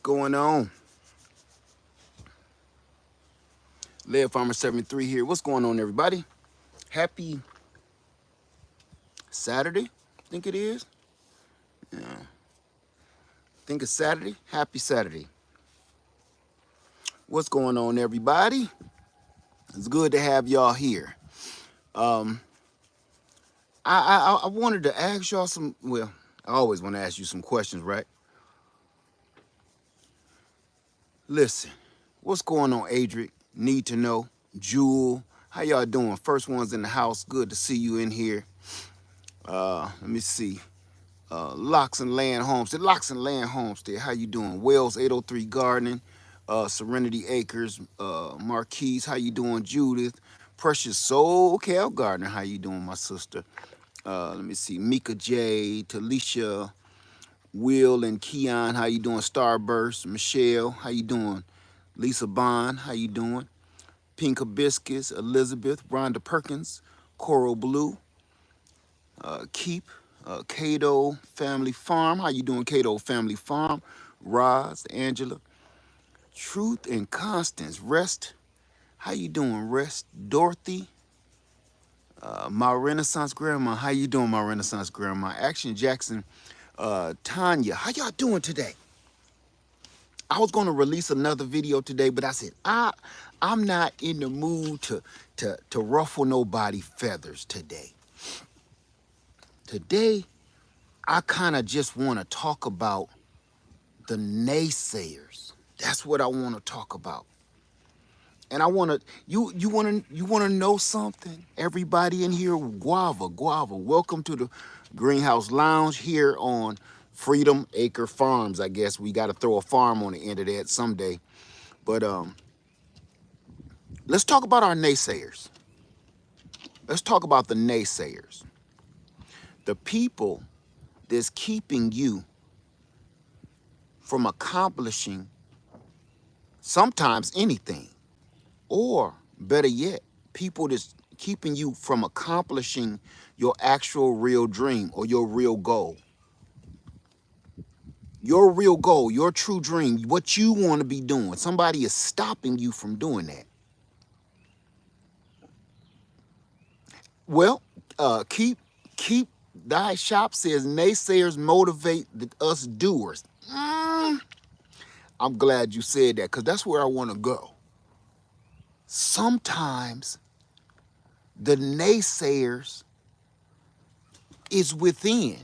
going on? Lead Farmer 73 here. What's going on, everybody? Happy Saturday, I think it is. Yeah, I think it's Saturday. Happy Saturday. What's going on, everybody? It's good to have y'all here. I wanted to ask y'all some, well, I always want to ask you some questions, right? Listen, what's going on, Adric? Need to know. Jewel, how y'all doing? First ones in the house. Good to see you in here. Let me see. Locks and Land Homestead. Locks and Land Homestead. How you doing? Wells 803 Gardening. Serenity Acres. Marquise. How you doing? Judith. Precious Soul Cal Gardner. How you doing, my sister? Let me see. Mika J. Talisha. Will and Keon. How you doing? Starburst. Michelle. How you doing? Lisa Bond. How you doing? Pink Hibiscus. Elizabeth. Rhonda Perkins. Coral Blue. Keep. Cato Family Farm. How you doing, Cato Family Farm? Roz, Angela. Truth and Constance. Rest. How you doing, Rest? Dorothy. My Renaissance Grandma. How you doing, my Renaissance Grandma? Action Jackson. Tanya. How y'all doing today? I was going to release another video today, but I said, I'm not in the mood to ruffle nobody feathers today. Today, I kind of just want to talk about the naysayers. That's what I want to talk about. And I want to, you want to know something? Everybody in here, Guava. Welcome to the Greenhouse Lounge here on Freedom Acre Farms. I guess we got to throw a farm on the end of that someday. But let's talk about our naysayers. Let's talk about the naysayers. The people that's keeping you from accomplishing sometimes anything, or better yet, people that's keeping you from accomplishing your actual real dream or your real goal. Your real goal, your true dream, what you want to be doing. Somebody is stopping you from doing that. Well, keep thy shop says naysayers motivate us doers. I'm glad you said that, because that's where I want to go. Sometimes the naysayers is within.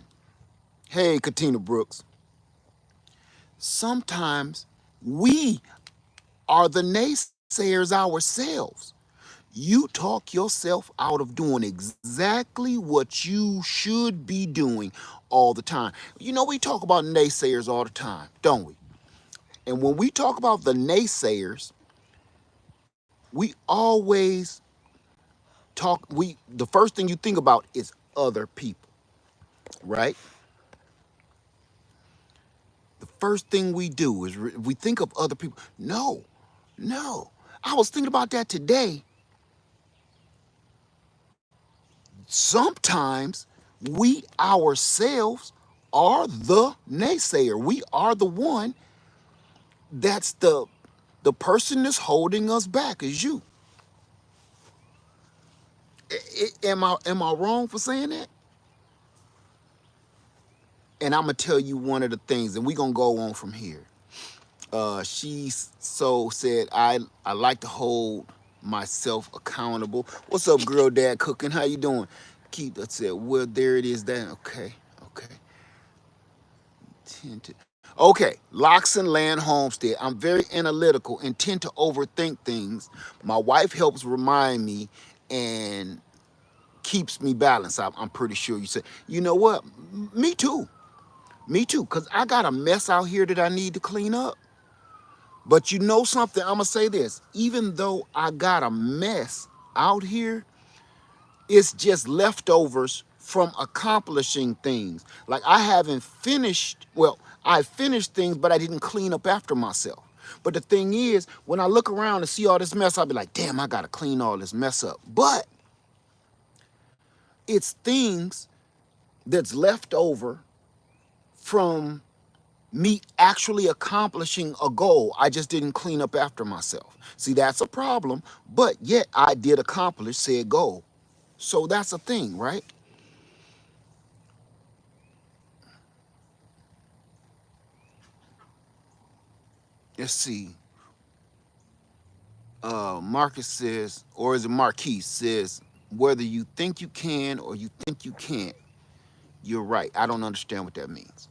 Hey, Katina Brooks. Sometimes we are the naysayers ourselves. You talk yourself out of doing exactly what you should be doing all the time. You know, we talk about naysayers all the time, don't we? And when we talk about the naysayers, we always the first thing you think about is other people, right? The first thing we do is we think of other people. No. I was thinking about that today. Sometimes we ourselves are the naysayer. We are the one that's the person that's holding us back is you. Am I wrong for saying that? And I'm gonna tell you one of the things, and we're gonna go on from here. She said, I like to hold myself accountable. What's up, Girl Dad Cooking? How you doing? Keith said, well, there it is then. Okay. Okay, Locks and Land Homestead. I'm very analytical and tend to overthink things. My wife helps remind me and keeps me balanced. I'm pretty sure you said, you know what? Me too, because I got a mess out here that I need to clean up. But you know something, I'm gonna say this, even though I got a mess out here, it's just leftovers from accomplishing things. Like I finished things, but I didn't clean up after myself. But the thing is, when I look around and see all this mess, I'll be like, damn, I gotta clean all this mess up. But it's things that's left over from me actually accomplishing a goal. I just didn't clean up after myself. See, that's a problem, but yet I did accomplish said goal. So that's a thing, right? Let's see. Marcus says, or is it Marquise says, whether you think you can or you think you can't, you're right. I don't understand what that means.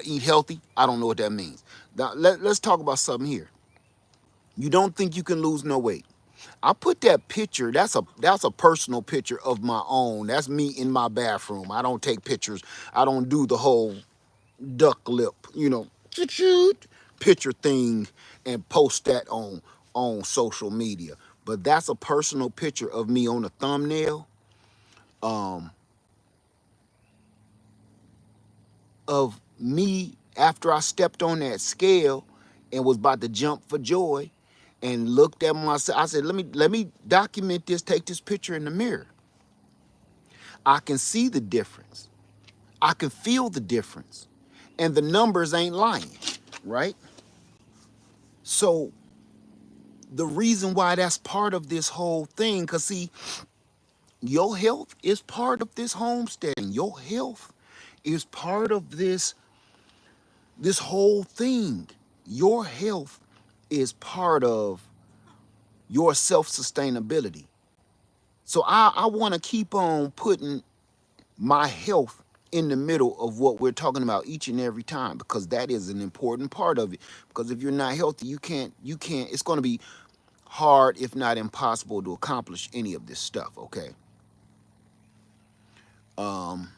Eat healthy. I don't know what that means. Now, let's talk about something here. You don't think you can lose no weight. I put that picture. That's a personal picture of my own. That's me in my bathroom. I don't take pictures. I don't do the whole duck lip, picture thing and post that on social media. But that's a personal picture of me on a thumbnail. Um, of me after I stepped on that scale and was about to jump for joy and looked at myself. I said, let me document this, take this picture in the mirror. I can see the difference. I can feel the difference. And the numbers ain't lying, right? So the reason why that's part of this whole thing, because see, your health is part of this homesteading. Your health is part of this whole thing. Your health is part of your self-sustainability. So I want to keep on putting my health in the middle of what we're talking about each and every time, because that is an important part of it. Because if you're not healthy, you can't, it's going to be hard, if not impossible, to accomplish any of this stuff, okay? Um,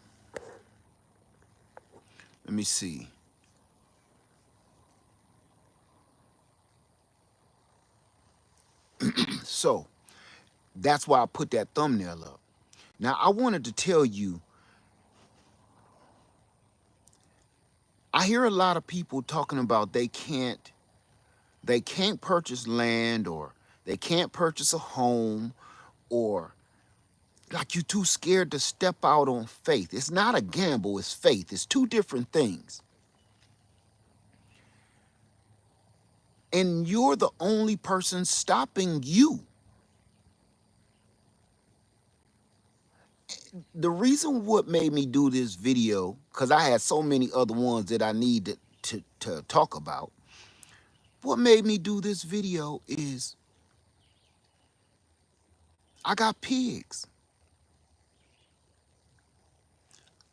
let me see. So that's why I put that thumbnail up. Now I wanted to tell you, I hear a lot of people talking about they can't purchase land, or they can't purchase a home, or like you're too scared to step out on faith. It's not a gamble, it's faith. It's two different things. And you're the only person stopping you. The reason what made me do this video, because I had so many other ones that I needed to talk about. What made me do this video is I got pigs.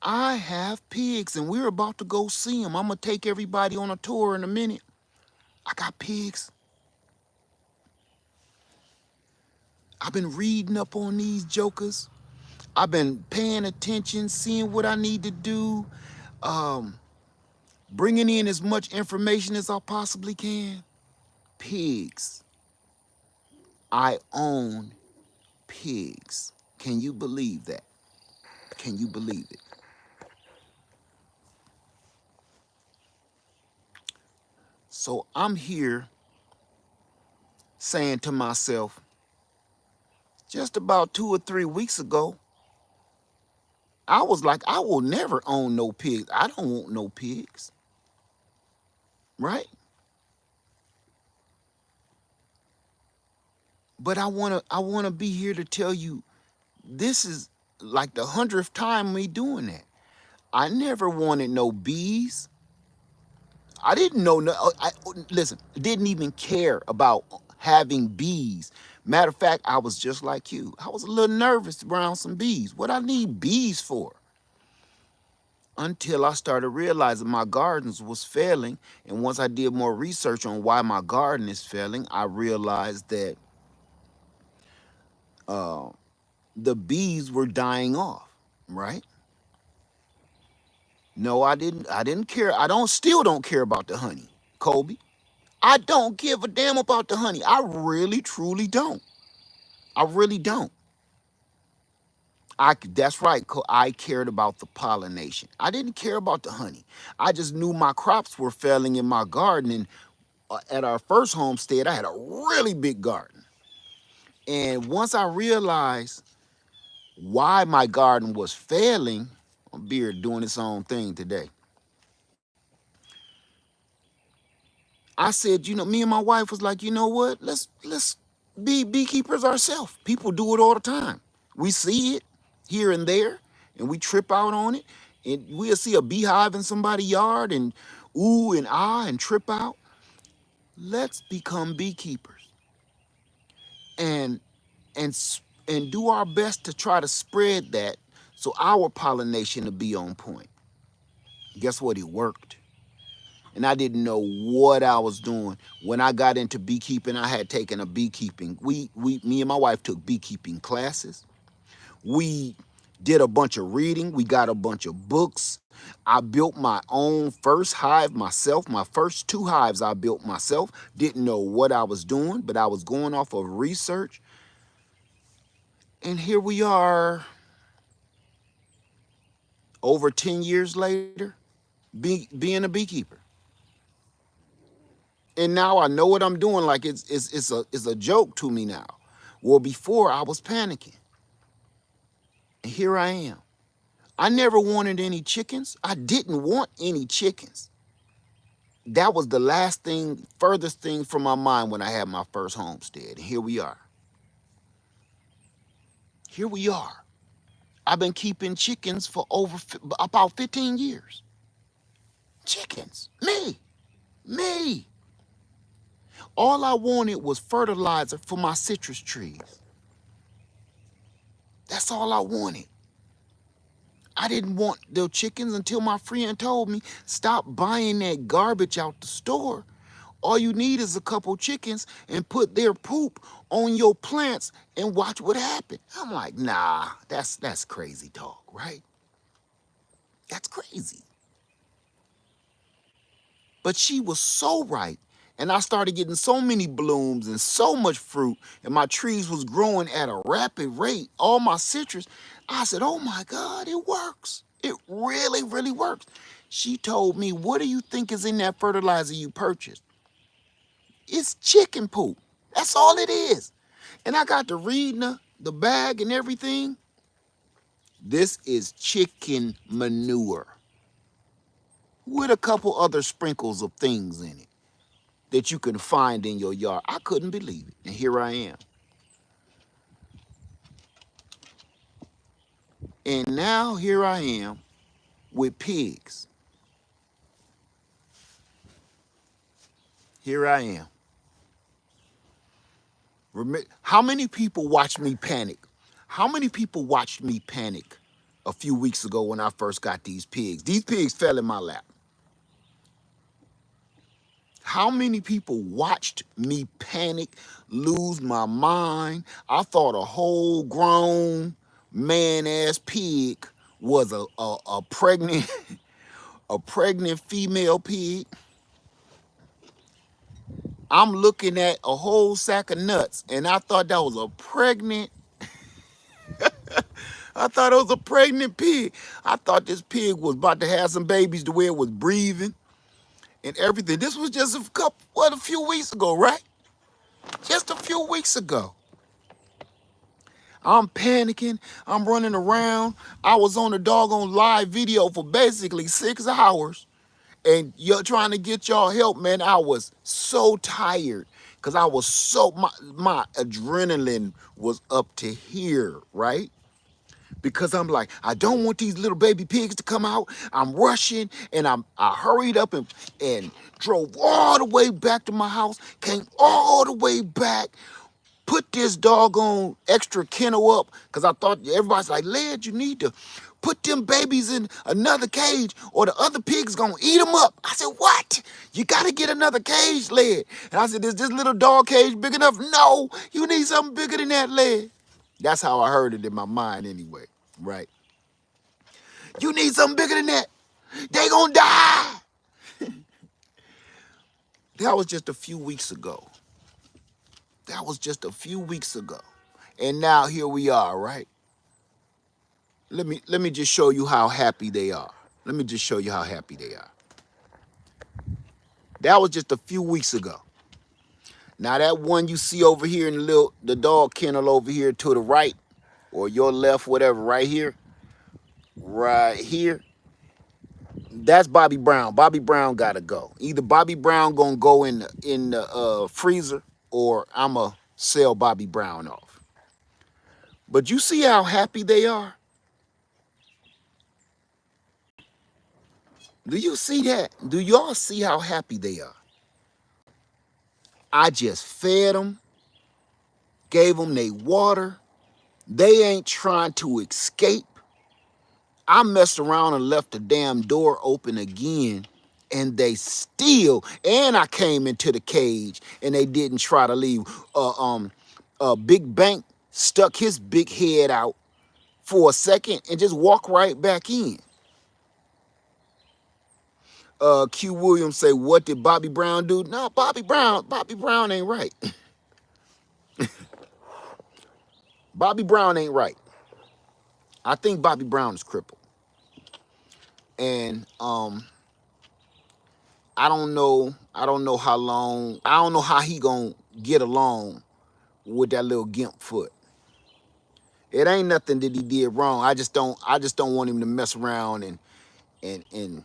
I have pigs, and we're about to go see them. I'm going to take everybody on a tour in a minute. I got pigs. I've been reading up on these jokers. I've been paying attention, seeing what I need to do, um, bringing in as much information as I possibly can. Pigs. I own pigs. Can you believe that? Can you believe it? So I'm here saying to myself, just about 2 or 3 weeks ago, I was like, I will never own no pigs. I don't want no pigs. Right? But I wanna be here to tell you, this is like the 100th time me doing that. I never wanted no bees. I didn't know no. Listen, didn't even care about having bees. Matter of fact, I was just like you. I was a little nervous around some bees. What I need bees for? Until I started realizing my gardens was failing, and once I did more research on why my garden is failing, I realized that uh, the bees were dying off. Right? No, I didn't. I didn't care. I don't. Still don't care about the honey, Colby. I don't give a damn about the honey. I really, truly don't. I really don't. That's right. I cared about the pollination. I didn't care about the honey. I just knew my crops were failing in my garden. And at our first homestead, I had a really big garden. And once I realized why my garden was failing. My beard doing its own thing today. I said, me and my wife was like, you know what? Let's be beekeepers ourselves. People do it all the time. We see it here and there, and we trip out on it. And we'll see a beehive in somebody's yard and ooh and ah and trip out. Let's become beekeepers and and and do our best to try to spread that so our pollination will be on point. Guess what? It worked. And I didn't know what I was doing. When I got into beekeeping, I had taken a beekeeping. Me and my wife took beekeeping classes. We did a bunch of reading. We got a bunch of books. I built my own first hive myself. My first 2 hives I built myself. Didn't know what I was doing, but I was going off of research. And here we are, over 10 years later, being a beekeeper. And now I know what I'm doing. Like it's a joke to me now. Well, before I was panicking. And here I am. I never wanted any chickens. I didn't want any chickens. That was the last thing, furthest thing from my mind when I had my first homestead. And here we are. Here we are. I've been keeping chickens for about 15 years. Chickens. Me. All I wanted was fertilizer for my citrus trees. That's all I wanted. I didn't want the chickens until my friend told me, stop buying that garbage out the store. All you need is a couple chickens and put their poop on your plants and watch what happens. I'm like, nah, that's crazy talk, right? That's crazy. But she was so right. And I started getting so many blooms and so much fruit, and my trees was growing at a rapid rate, all my citrus. I said, oh my God, it works. It really, really works. She told me, what do you think is in that fertilizer you purchased? It's chicken poop. That's all it is. And I got to reading the bag and everything. This is chicken manure with a couple other sprinkles of things in it that you can find in your yard. I couldn't believe it. And here I am. And now here I am with pigs. Here I am. How many people watched me panic? How many people watched me panic a few weeks ago when I first got these pigs? These pigs fell in my lap. How many people watched me panic, lose my mind? I thought a whole grown man-ass pig was a pregnant a pregnant female pig. I'm looking at a whole sack of nuts, and I thought that was a pregnant. I thought it was a pregnant pig. I thought this pig was about to have some babies the way it was breathing and everything. This was just a few weeks ago, right? Just a few weeks ago. I'm panicking. I'm running around. I was on a doggone live video for basically 6 hours. And you're trying to get y'all help, man. I was so tired because I was my adrenaline was up to here, right? Because I'm like, I don't want these little baby pigs to come out. I'm rushing, and I hurried up and drove all the way back to my house, came all the way back, put this doggone extra kennel up, because I thought everybody's like, Led, you need to put them babies in another cage or the other pig's gonna eat them up. I said, what? You gotta get another cage, Led. And I said, is this little dog cage big enough? No, you need something bigger than that, Led. That's how I heard it in my mind anyway, right? You need something bigger than that. They gonna die. That was just a few weeks ago. That was just a few weeks ago. And now here we are, right? Let me just show you how happy they are. Let me just show you how happy they are. That was just a few weeks ago. Now that one you see over here in the dog kennel over here to the right, or your left, whatever, right here, that's Bobby Brown. Bobby Brown gotta go. Either Bobby Brown gonna go in the freezer, or I'ma sell Bobby Brown off. But you see how happy they are? Do you see that? Do y'all see how happy they are? I just fed them, gave them their water. They ain't trying to escape. I messed around and left the damn door open again, and they still, and I came into the cage and they didn't try to leave. Big Bank stuck his big head out for a second and just walked right back in. Q Williams say, what did Bobby Brown do? No, Bobby Brown ain't right. Bobby Brown ain't right. I think Bobby Brown is crippled. And I don't know how long, I don't know how he gonna get along with that little gimp foot. It ain't nothing that he did wrong. I just don't want him to mess around and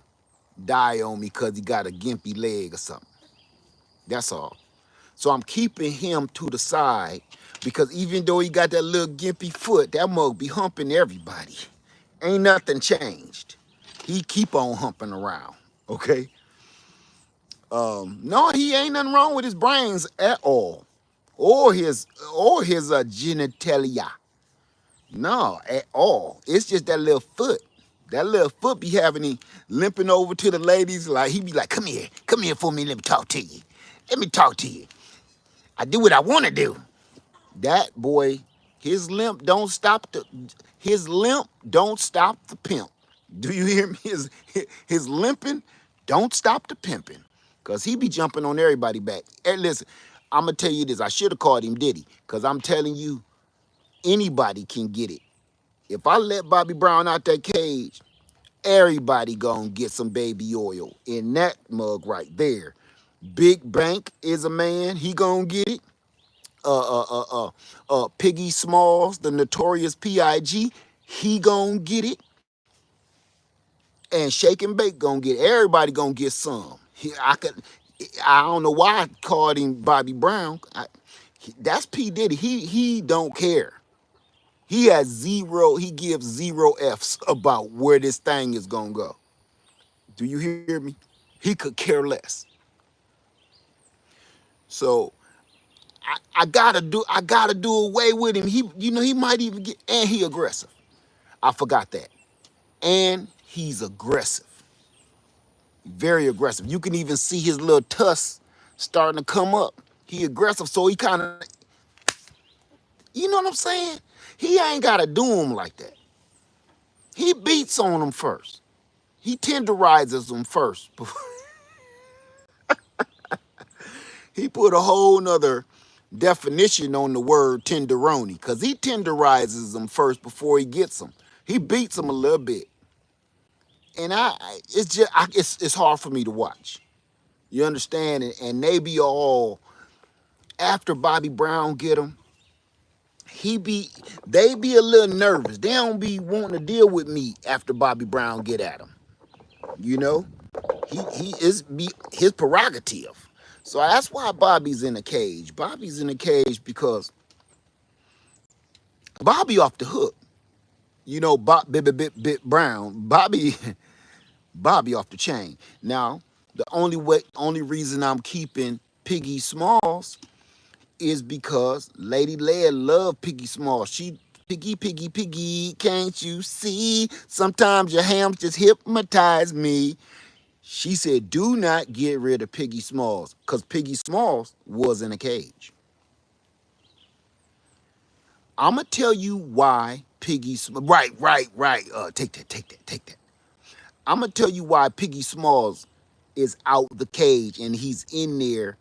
die on me because he got a gimpy leg or something. That's all. So I'm keeping him to the side, because even though he got that little gimpy foot, that mug be humping everybody. Ain't nothing changed. He keep on humping around, okay? No, he ain't nothing wrong with his brains at all, or his genitalia. No, at all. It's just that little foot. That little foot be having him limping over to the ladies, like he be like, come here for me, let me talk to you. Let me talk to you. I do what I want to do. That boy, his limp don't stop the pimp. Do you hear me? His limping don't stop the pimping. Cause he be jumping on everybody back. Hey, listen, I'm gonna tell you this. I should have called him Diddy, cause I'm telling you, anybody can get it. If I let Bobby Brown out that cage, everybody gonna get some baby oil in that mug right there. Big Bank is a man, he gonna get it. Piggy Smalls, the notorious PIG, he gonna get it. And Shake and Bake gonna get it. Everybody gonna get some. I don't know why I called him Bobby Brown. That's P. Diddy. He don't care. He gives zero F's about where this thing is gonna go. Do you hear me? He could care less. So I gotta do away with him. He might even get, and he aggressive. I forgot that. And he's aggressive. Very aggressive. You can even see his little tusks starting to come up. He aggressive, so he kind of, you know what I'm saying? He ain't gotta do him like that. He beats on them first. He tenderizes them first. He put a whole nother definition on the word tenderoni, because he tenderizes them first before he gets them. He beats them a little bit. And it's hard for me to watch. You understand? And they be all, after Bobby Brown get them, they be a little nervous. They don't be wanting to deal with me after Bobby Brown get at them. You know? He is his prerogative. So that's why Bobby's in a cage. Bobby's in a cage because Bobby off the hook. You know, bit Brown. Bobby off the chain. Now, the only reason I'm keeping Piggy Smalls is because Lady Leia loved Piggy Smalls. She, Piggy, can't you see? Sometimes your hams just hypnotize me. She said, do not get rid of Piggy Smalls, because Piggy Smalls was in a cage. I'm going to tell you why Piggy Smalls, right. Take that. I'm going to tell you why Piggy Smalls is out the cage and he's in there.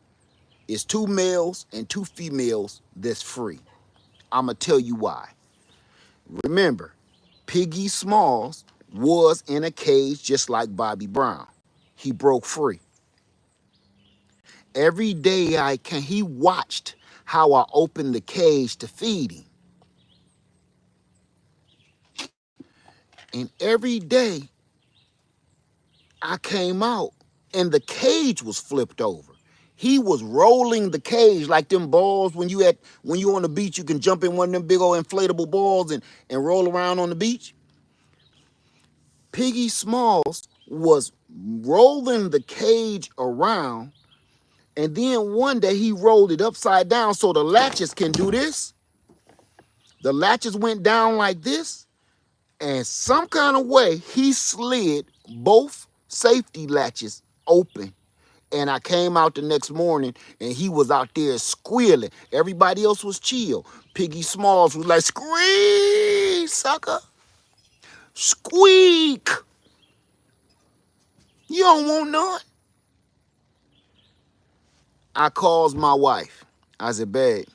It's 2 males and 2 females that's free. I'm going to tell you why. Remember, Piggy Smalls was in a cage just like Bobby Brown. He broke free. Every day he watched how I opened the cage to feed him. And every day I came out and the cage was flipped over. He was rolling the cage like them balls when you on the beach, you can jump in one of them big old inflatable balls and roll around on the beach. Piggy Smalls was rolling the cage around, and then one day he rolled it upside down so the latches can do this. The latches went down like this, and some kind of way he slid both safety latches open. And I came out the next morning and he was out there squealing. Everybody else was chill. Piggy Smalls was like, "Squeak, sucker. Squeak. You don't want none." I calls my wife. I said, "Babe,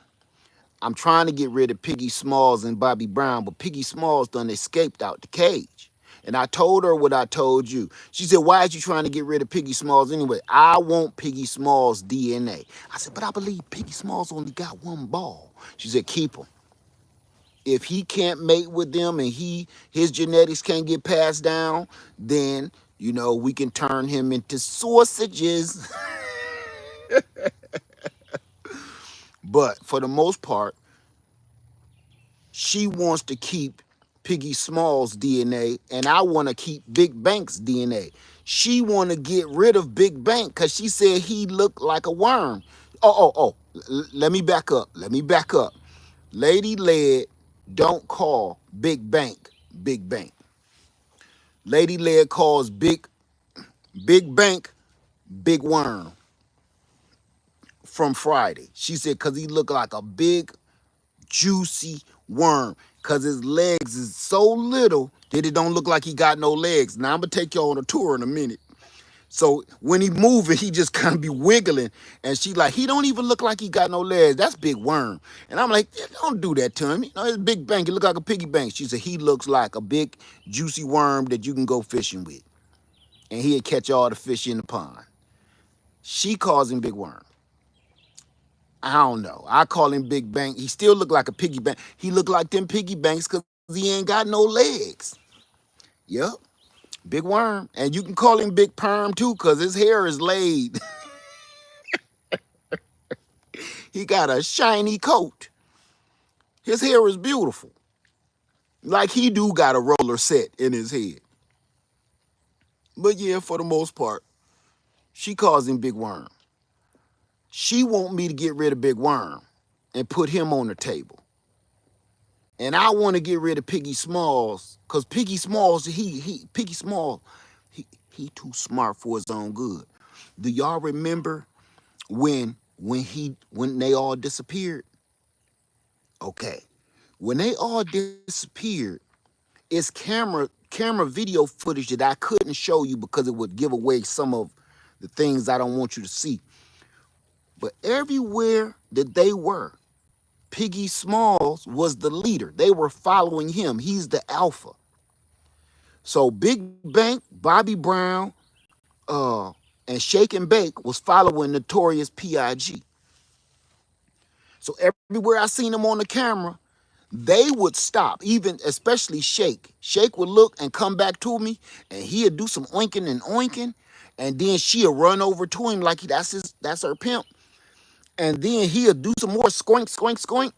I'm trying to get rid of Piggy Smalls and Bobby Brown, but Piggy Smalls done escaped out the cage." And I told her what I told you. She said, "Why is you trying to get rid of Piggy Smalls anyway?" "I want Piggy Smalls' DNA." I said, "But I believe Piggy Smalls only got one ball." She said, "Keep him. If he can't mate with them and his genetics can't get passed down, then, we can turn him into sausages." But for the most part, she wants to keep Piggy Smalls' DNA, and I want to keep Big Bank's DNA. She want to get rid of Big Bank because she said he looked like a worm. Let me back up. Lady Led don't call Big Bank Big Bank. Lady Led calls Big Bank Big Worm from Friday. She said because he looked like a big juicy worm, because his legs is so little that it don't look like he got no legs. Now I'm gonna take y'all on a tour in a minute. So when he moving, he just kind of be wiggling, and she like, "He don't even look like he got no legs. That's Big Worm." And I'm like, "Yeah, don't do that to him. It's Big Bank. He look like a piggy bank." She said, "He looks like a big juicy worm that you can go fishing with, and he'll catch all the fish in the pond." She calls him Big Worm. I don't know. I call him Big Bank. He still look like a piggy bank. He look like them piggy banks because he ain't got no legs. Yep, Big Worm. And you can call him Big Perm too because his hair is laid. He got a shiny coat. His hair is beautiful. Like he do got a roller set in his head. But yeah, for the most part, she calls him Big Worm. She want me to get rid of Big Worm and put him on the table. And I want to get rid of Piggy Smalls, cause Piggy Smalls, Piggy Small, he too smart for his own good. Do y'all remember when they all disappeared? Okay, when they all disappeared, it's camera video footage that I couldn't show you because it would give away some of the things I don't want you to see. But everywhere that they were, Piggy Smalls was the leader. They were following him. He's the alpha. So Big Bank, Bobby Brown, and Shake and Bake was following Notorious P.I.G. So everywhere I seen them on the camera, they would stop, even especially Shake. Shake would look and come back to me, and he'd do some oinking and oinking, and then she'd run over to him like that's her pimp. And then he'll do some more squink, squink, squink,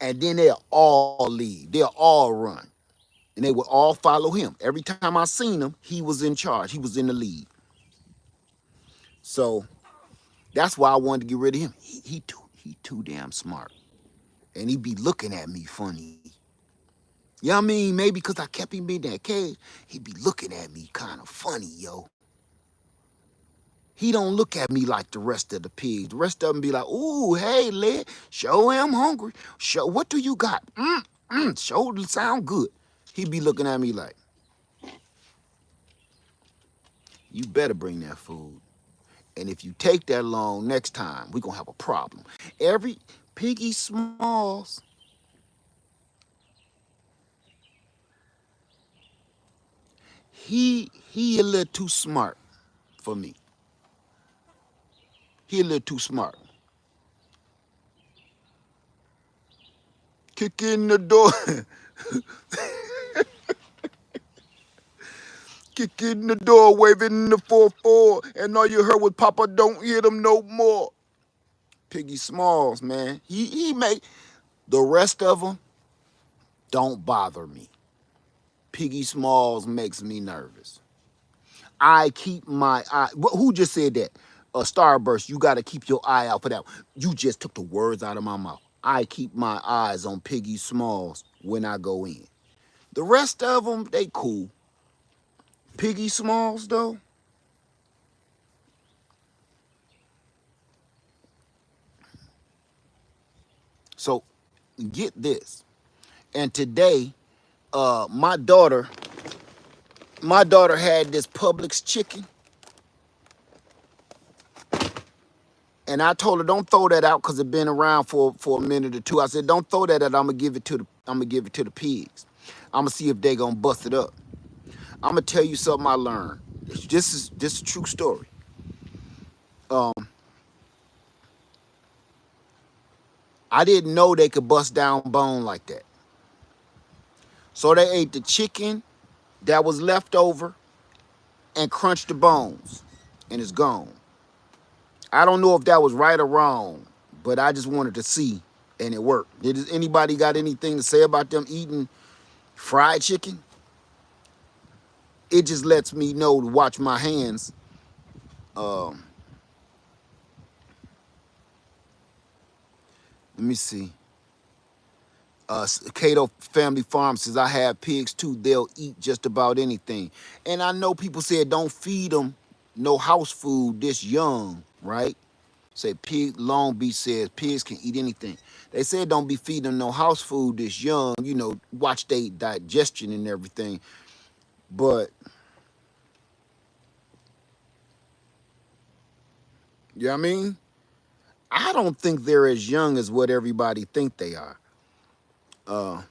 and then they'll all leave. They'll all run. And they would all follow him. Every time I seen him, he was in charge. He was in the lead. So that's why I wanted to get rid of him. He too damn smart. And he be looking at me funny. You know what I mean? Maybe because I kept him in that cage, he be looking at me kind of funny, yo. He don't look at me like the rest of the pigs. The rest of them be like, "Ooh, hey, lad, show him hungry. Show, what do you got? Show sound good." He be looking at me like, "You better bring that food. And if you take that long next time, we're going to have a problem." Every Piggy Smalls, he a little too smart for me. He a little too smart. Kick in the door. Kick in the door, waving the 4-4, and all you heard was Papa, don't hit him no more. Piggy Smalls, man. He make the rest of them don't bother me. Piggy Smalls makes me nervous. I keep my eye. Who just said that? Starburst, you got to keep your eye out for that. You just took the words out of my mouth. I keep my eyes on Piggy Smalls when I go in. The rest of them, they cool. Piggy Smalls, though, so get this. And today, my daughter had this Publix chicken, and I told her don't throw that out because it been around for a minute or two. I said don't throw that out. I'm gonna give it to the pigs. I'm gonna see if they gonna bust it up. I'm gonna tell you something I learned. This is a true story. Um, I didn't know they could bust down bone like that. So they ate the chicken that was left over and crunched the bones, and it's gone. I don't know if that was right or wrong, but I just wanted to see, and it worked. Did anybody got anything to say about them eating fried chicken? It just lets me know to watch my hands. Um, Let me see. Cato Family Farm says, I have pigs too. They'll eat just about anything. And I know people said don't feed them no house food this young, right? Say pig, Long Beach says pigs can eat anything. They said don't be feeding them no house food this young, watch their digestion and everything. But, you know what I mean? I don't think they're as young as what everybody think they are. Uh,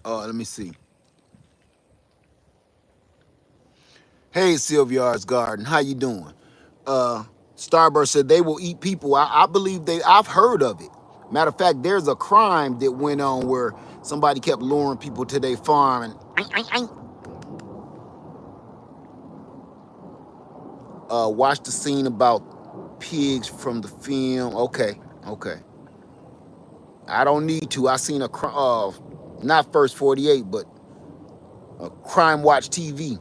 Let me see. Hey, Sylvia's Garden, how you doing? Starburst said they will eat people. I believe I've heard of it. Matter of fact, there's a crime that went on where somebody kept luring people to their farm and watch the scene about pigs from the film. Okay, okay. I don't need to. I seen not First 48, but Crime Watch TV.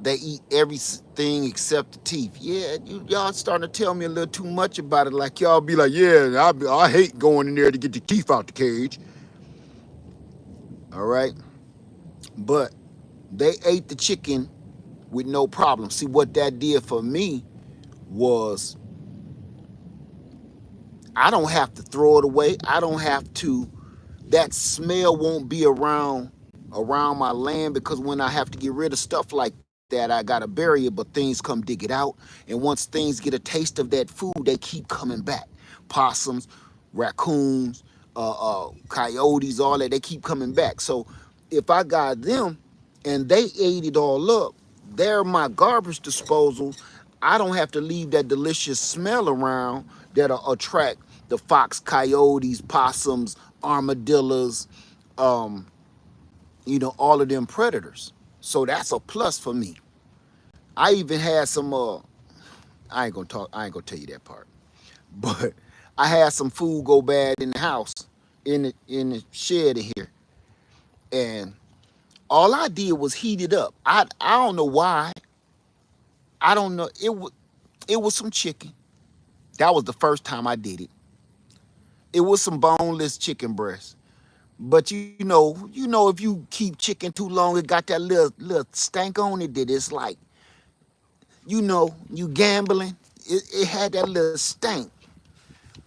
They eat everything except the teeth. Yeah, y'all starting to tell me a little too much about it. Like y'all be like, yeah, I hate going in there to get the teeth out the cage. All right, but they ate the chicken with no problem. See what that did for me was I don't have to throw it away. I don't have to. That smell won't be around my land because when I have to get rid of stuff like that, I gotta bury it, but things come dig it out. And once things get a taste of that food, they keep coming back. Possums, raccoons, coyotes, all that, they keep coming back. So if I got them and they ate it all up, they're my garbage disposal. I don't have to leave that delicious smell around that'll attract the fox, coyotes, possums, armadillos, all of them predators. So that's a plus for me. I even had some I ain't gonna tell you that part. But I had some food go bad in the house, in the shed in here. And all I did was heat it up. I don't know why. I don't know. It was some chicken. That was the first time I did it. It was some boneless chicken breast. But if you keep chicken too long, it got that little stank on it that it's like, you gambling. It had that little stank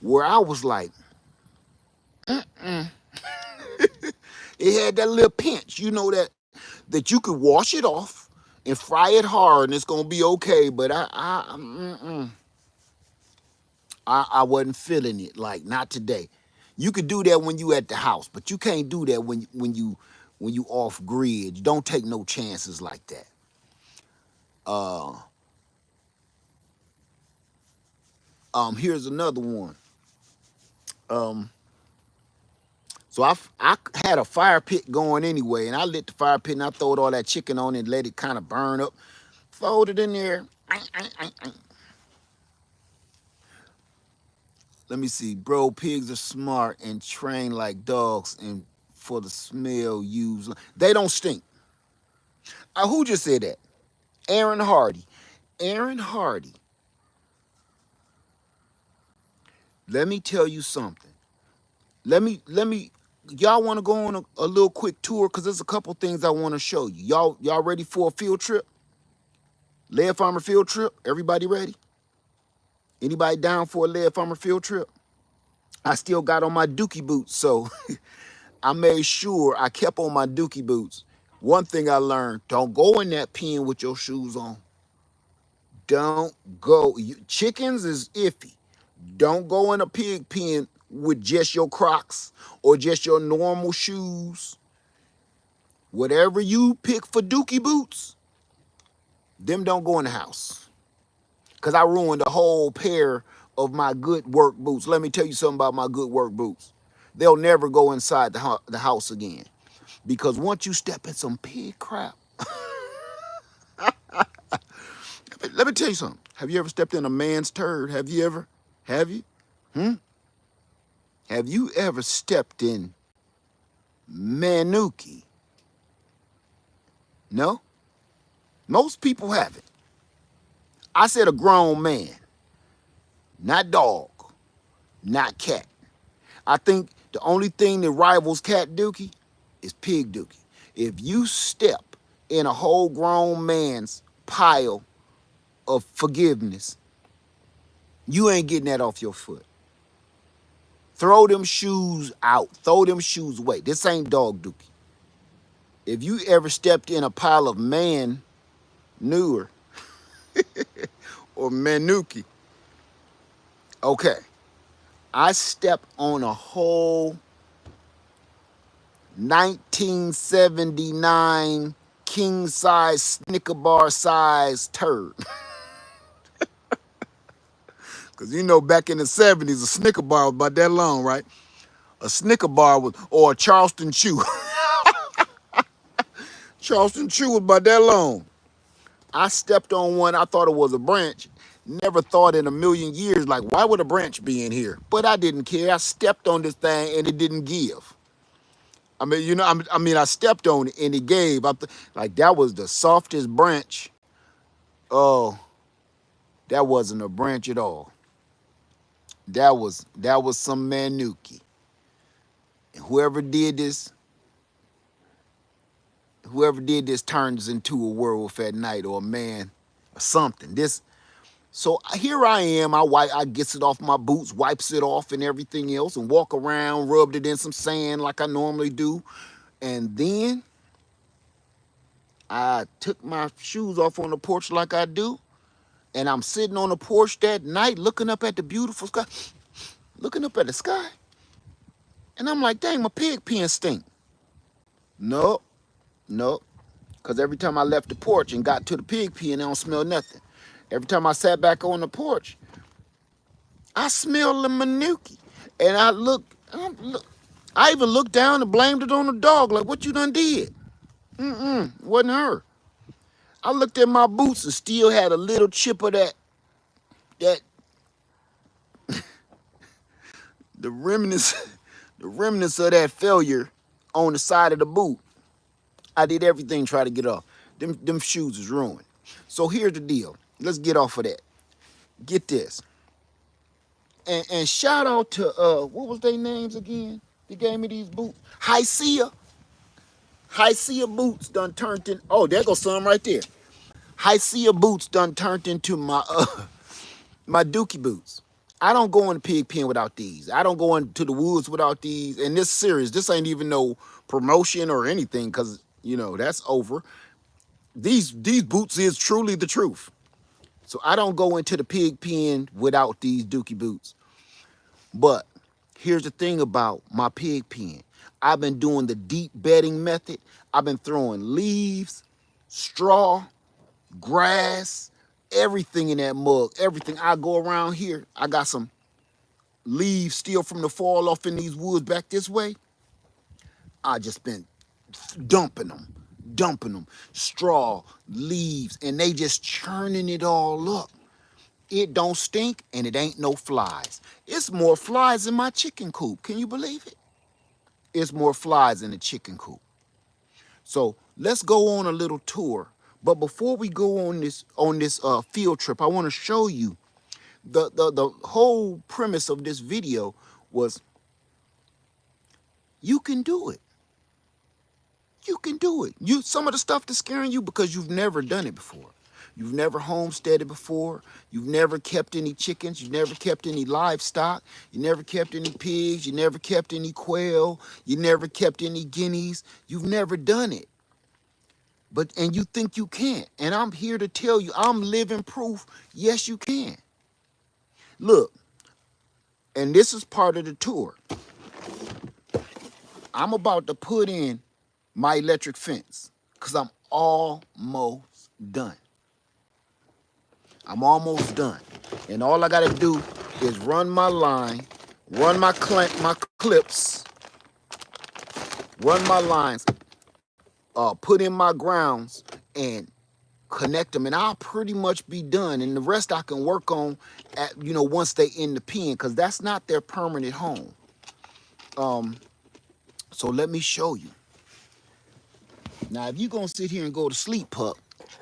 where I was like, it had that little pinch, that you could wash it off and fry it hard and it's gonna be okay. But I wasn't feeling it, like not today. You could do that when you at the house, but you can't do that when you off grid. Don't take no chances like that. Here's another one. So I had a fire pit going anyway, and I lit the fire pit and I throwed all that chicken on it and let it kind of burn up. Throwed it in there. Let me see, bro. Pigs are smart and trained like dogs, and for the smell used, they don't stink. Who just said that? Aaron Hardy. Aaron Hardy. Let me tell you something. Let me. Y'all want to go on a little quick tour because there's a couple things I want to show you. Y'all ready for a field trip? Lead farmer field trip. Everybody ready? Anybody down for a lead farmer field trip? I still got on my dookie boots, so I made sure I kept on my dookie boots. One thing I learned, don't go in that pen with your shoes on. Don't go. Chickens is iffy. Don't go in a pig pen with just your Crocs or just your normal shoes. Whatever you pick for dookie boots, them don't go in the house. Because I ruined a whole pair of my good work boots. Let me tell you something about my good work boots. They'll never go inside the house again. Because once you step in some pig crap, let me tell you something. Have you ever stepped in a man's turd? Have you ever? Have you? Have you ever stepped in manuki? No? Most people haven't. I said a grown man, not dog, not cat. I think the only thing that rivals cat dookie is pig dookie. If you step in a whole grown man's pile of forgiveness, you ain't getting that off your foot. Throw them shoes out. Throw them shoes away. This ain't dog dookie. If you ever stepped in a pile of manure or manuki, okay. I stepped on a whole 1979 king size Snicker bar size turd. Because you know back in the 70s, a Snicker bar was about that long, right? A Snicker bar was, or a Charleston Chew. Charleston Chew was about that long. I stepped on one, I thought it was a branch. Never thought in a million years, like, why would a branch be in here? But I didn't care. I stepped on this thing and it didn't give. I mean, you know, I stepped on it and it gave. Like, that was the softest branch. Oh, that wasn't a branch at all. That was some manuki. And whoever did this turns into a werewolf at night or a man or something. So here I am. I gets it off my boots, wipes it off and everything else, and walk around, rubbed it in some sand like I normally do. And then I took my shoes off on the porch like I do. And I'm sitting on the porch that night looking up at the beautiful sky, looking up at the sky. And I'm like, dang, my pig pen stink. Nope. Because every time I left the porch and got to the pig pen, I don't smell nothing. Every time I sat back on the porch, I smelled the manuki. And I even looked down and blamed it on the dog, like, what you done did? Wasn't her. I looked at my boots and still had a little chip of that the remnants of that failure on the side of the boot. I did everything to try to get off. Them shoes is ruined. So here's the deal. Let's get off of that. Get this. And shout out to what was their names again? They gave me these boots. Hysia boots done turned in. Oh, there goes some right there. Hysia boots done turned into my my dookie boots. I don't go in the pig pen without these. I don't go into the woods without these. And this series, this ain't even no promotion or anything, because you know that's over. These boots is truly the truth. So I don't go into the pig pen without these dookie boots. But Here's the thing about my pig pen. I've been doing the deep bedding method. I've been throwing leaves, straw, grass, everything in that mug. Everything. I go around here. I got some leaves still from the fall off in these woods back this way. I just been dumping them, straw, leaves, and they just churning it all up. It don't stink and it ain't no flies. It's more flies in my chicken coop. Can you believe it? It's more flies in the chicken coop. So let's go on a little tour. But before we go on this field trip, I want to show you the whole premise of this video was you can do it. You can do it. Some of the stuff that's scaring you because you've never done it before. You've never homesteaded before. You've never kept any chickens. You've never kept any livestock. You never kept any pigs. You never kept any quail. You never kept any guineas. You've never done it. And you think you can't. And I'm here to tell you, I'm living proof, yes, you can. Look, and this is part of the tour. I'm about to put in my electric fence because I'm almost done. I'm almost done. And all I got to do is run my line, run my clips, run my lines, put in my grounds, and connect them. And I'll pretty much be done. And the rest I can work on, once they in the pen, because that's not their permanent home. So let me show you. Now, if you're going to sit here and go to sleep, pup,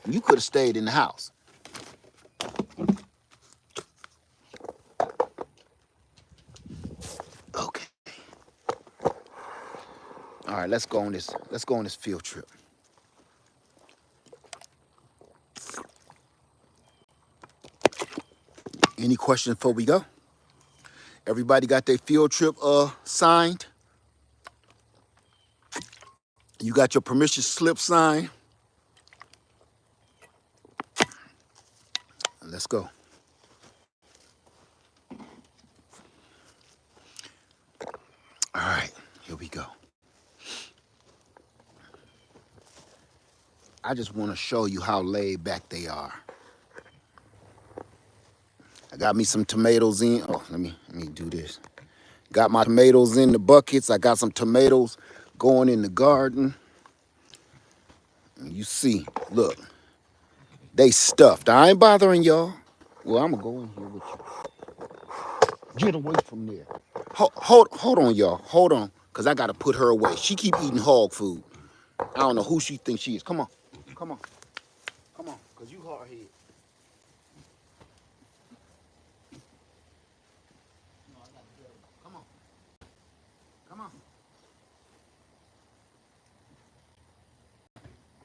you could have stayed in the house. Okay. All right, let's go on this field trip. Any questions before we go? Everybody got their field trip signed? You got your permission slip signed? Let's go. All right, here we go. I just want to show you how laid back they are. I got me some tomatoes in. Oh, let me do this. Got my tomatoes in the buckets. I got some tomatoes going in the garden. And you see, look, they stuffed. I ain't bothering y'all. Well, I'm gonna go in here with you. Get away from there. Hold on, y'all. Hold on, cause I gotta put her away. She keep eating hog food. I don't know who she thinks she is. Come on, come on, come on, cause you hard head. Come on, come on,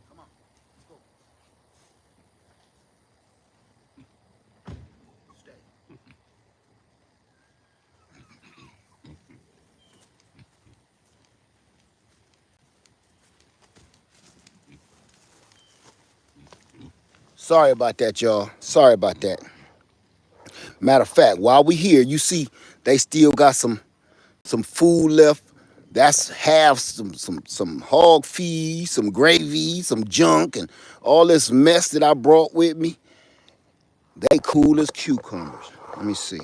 come on. Let's go. Stay. Sorry about that, y'all. Sorry about that. Matter of fact, while we here, you see they still got some food left. That's half some hog feed, some gravy, some junk, and all this mess that I brought with me. They cool as cucumbers. Let me see.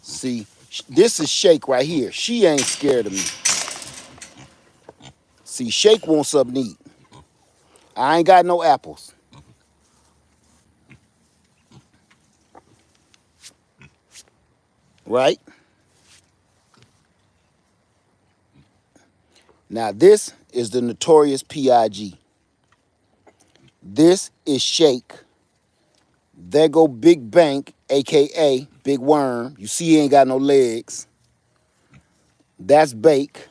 See, this is Shake right here. She ain't scared of me. See, Shake wants something to eat. I ain't got no apples. Right? Now, this is the notorious Pig. This is Shake. There go Big Bank, a.k.a. Big Worm. You see he ain't got no legs. That's Bake.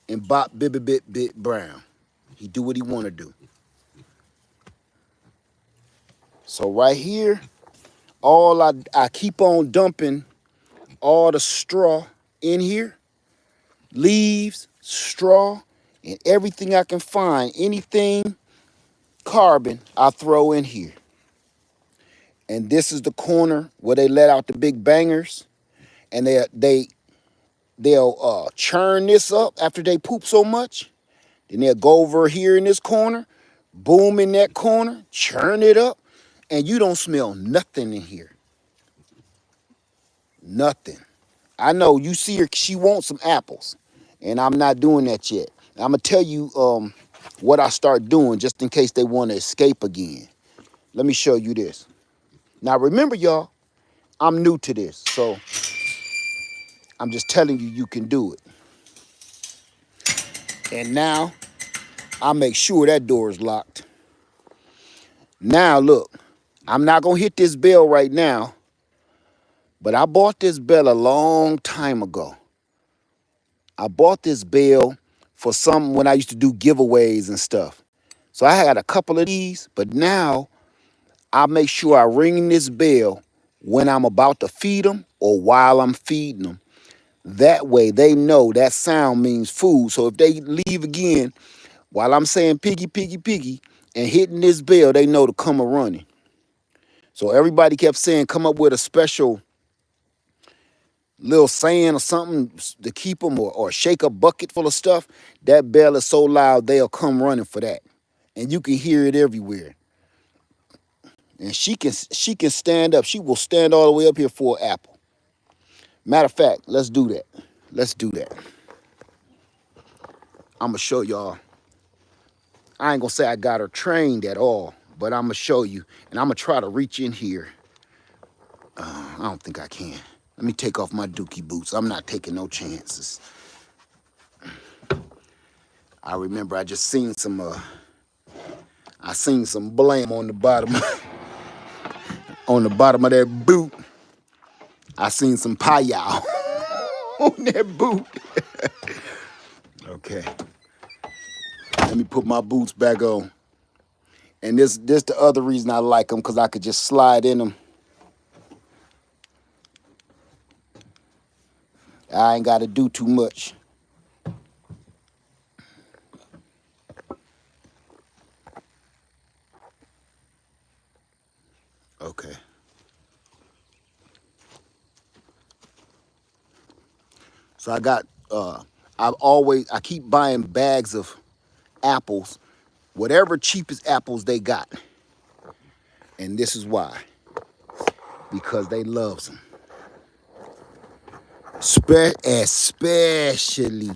And Bop Bit Brown. He do what he want to do. So right here, I keep on dumping all the straw in here. Leaves, straw, and everything I can find. Anything carbon, I throw in here. And this is the corner where they let out the big bangers, and they'll churn this up after they poop so much. Then they'll go over here in this corner, boom in that corner, churn it up, and you don't smell nothing in here. Nothing. I know you see her, she wants some apples, and I'm not doing that yet. I'm gonna tell you what I start doing just in case they want to escape again. Let me show you this. Now remember, y'all, I'm new to this, so I'm just telling you you can do it. And now I make sure that door is locked. Now look, I'm not gonna hit this bell right now, but I bought this bell a long time ago. I bought this bell for some when I used to do giveaways and stuff. So I had a couple of these, but now I make sure I ring this bell when I'm about to feed them or while I'm feeding them. That way they know that sound means food. So if they leave again while I'm saying piggy, piggy, piggy and hitting this bell, they know to come a running. So everybody kept saying come up with a special little saying or something to keep them or shake a bucket full of stuff. That bell is so loud they'll come running for that. And you can hear it everywhere. And she can stand up. She will stand all the way up here for an apple. Matter of fact, let's do that. Let's do that. I'm going to show y'all. I ain't going to say I got her trained at all, but I'm going to show you. And I'm going to try to reach in here. I don't think I can. Let me take off my dookie boots. I'm not taking no chances. I remember I just seen some blame on the bottom on the bottom of that boot. I seen some payal on that boot. Okay. Let me put my boots back on. And this the other reason I like them, because I could just slide in them. I ain't got to do too much. Okay. So I got, I keep buying bags of apples, whatever cheapest apples they got. And this is why. Because they love them. Especially,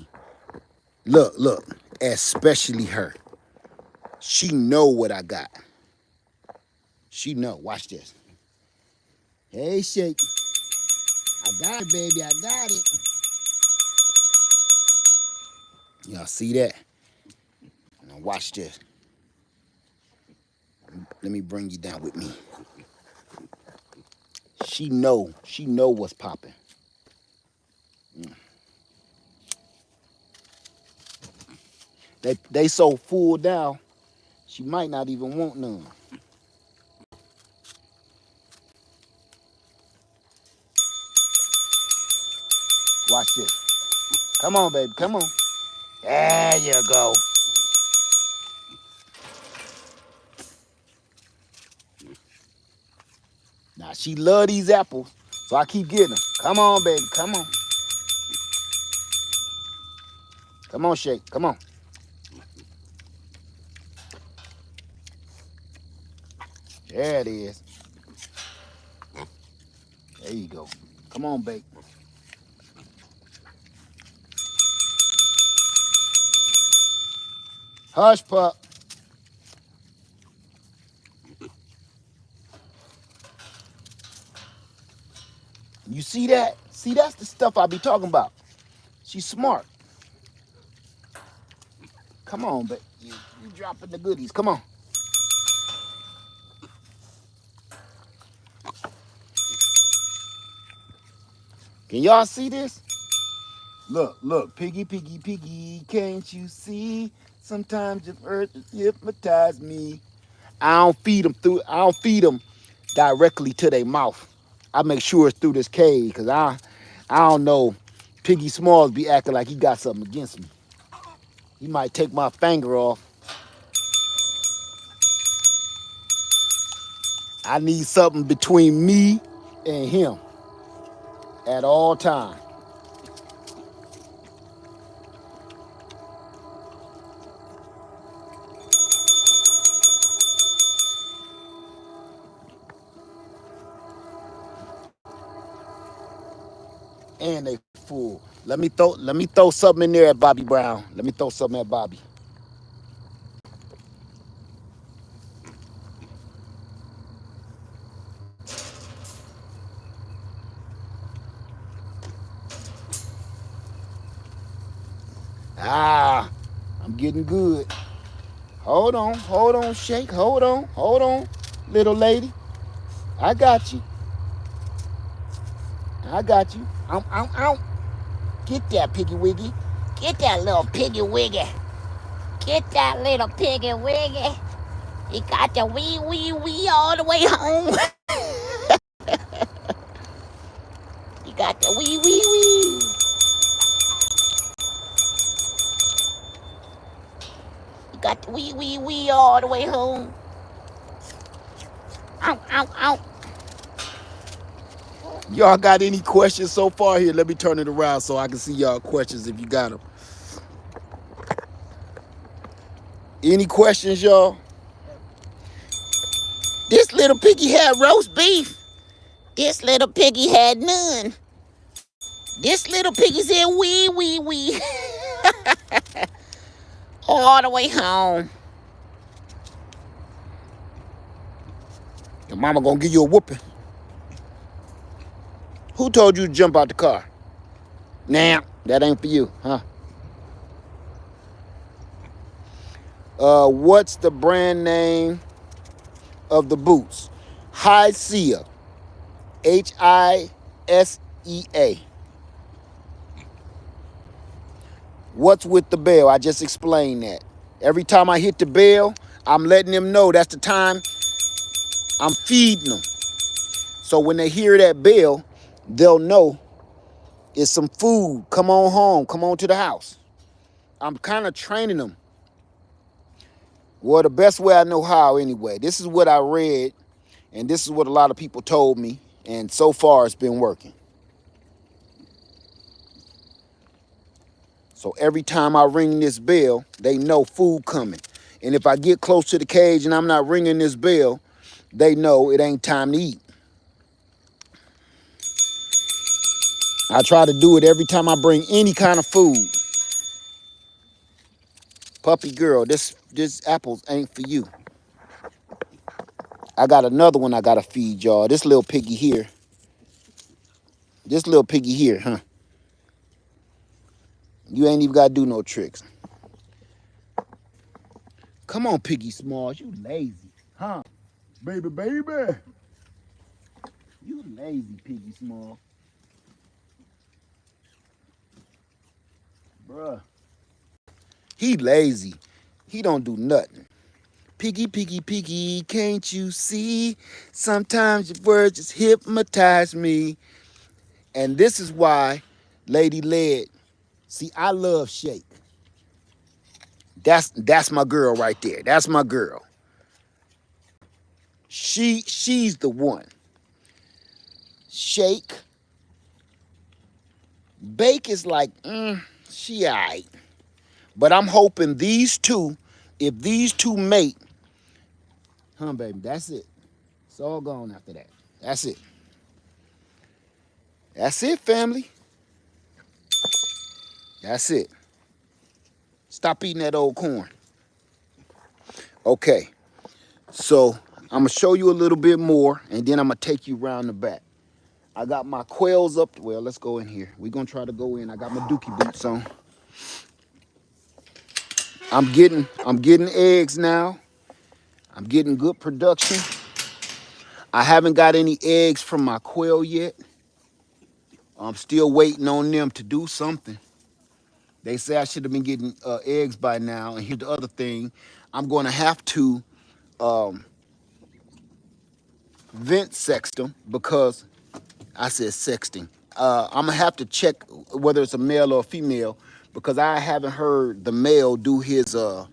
look, especially her. She know what I got. She know, watch this. Hey, Shake. I got it, baby, I got it. Y'all see that? Now watch this. Let me bring you down with me. She know what's popping. They so full down, she might not even want none. Watch this. Come on, baby, come on. There you go. Now she love these apples, so I keep getting them. Come on, baby, come on. Come on, Shake, come on. There it is. There you go. Come on, babe. Hush, pup. You see that? See, that's the stuff I be talking about. She's smart. Come on, babe. You dropping the goodies. Come on. Can y'all see this? Look, piggy, piggy, piggy, can't you see? Sometimes your earth hypnotize me. I don't feed them directly to their mouth. I make sure it's through this cage, because I don't know. Piggy Smalls be acting like he got something against me. He might take my finger off. I need something between me and him at all times. And they full. Let me throw something in there at Bobby Brown. Let me throw something at Bobby. Ah, I'm getting good. Hold on, Shake. Hold on, little lady. I got you. I got you. Ow. Get that piggy wiggy. Get that little piggy wiggy. Get that little piggy wiggy. He got the wee all the way home. He got the wee. He got the wee all the way home. Ow. Y'all got any questions so far? Here, let me turn it around so I can see y'all questions if you got them. Any questions, y'all? This little piggy had roast beef. This little piggy had none. This little piggy said wee. All the way home. Your mama gonna give you a whooping. Who told you to jump out the car? Nah, that ain't for you, huh? What's the brand name of the boots? Hisea. Hisea. What's with the bell? I just explained that. Every time I hit the bell, I'm letting them know that's the time I'm feeding them. So when they hear that bell, they'll know it's some food. Come on home. Come on to the house. I'm kind of training them. Well, the best way I know how anyway. This is what I read, and this is what a lot of people told me, and so far it's been working. So every time I ring this bell, they know food coming. And if I get close to the cage and I'm not ringing this bell, they know it ain't time to eat. I try to do it every time I bring any kind of food. Puppy girl, this apples ain't for you. I got another one I gotta feed y'all. This little piggy here. Huh? You ain't even gotta do no tricks. Come on, Piggy Smalls, you lazy, huh? Baby. You lazy, Piggy Smalls. Bruh. He lazy. He don't do nothing. Piggy, can't you see? Sometimes your words just hypnotize me. And this is why Lady Led, see, I love Shake. That's my girl right there. That's my girl. She's the one. Shake. Bake is like, she alright. But I'm hoping these two, if these two mate, huh, baby, that's it. It's all gone after that. That's it. That's it, family. That's it. Stop eating that old corn. Okay, so I'm gonna show you a little bit more, and then I'm gonna take you around the back. I got my quails up. Well, let's go in here. We're gonna try to go in. I got my dookie boots on. I'm getting eggs now. I'm getting good production. I haven't got any eggs from my quail yet. I'm still waiting on them to do something. They say I should have been getting eggs by now. And here's the other thing. I'm going to have to vent sext them because I said sexting. I'm going to have to check whether it's a male or a female because I haven't heard the male do his, the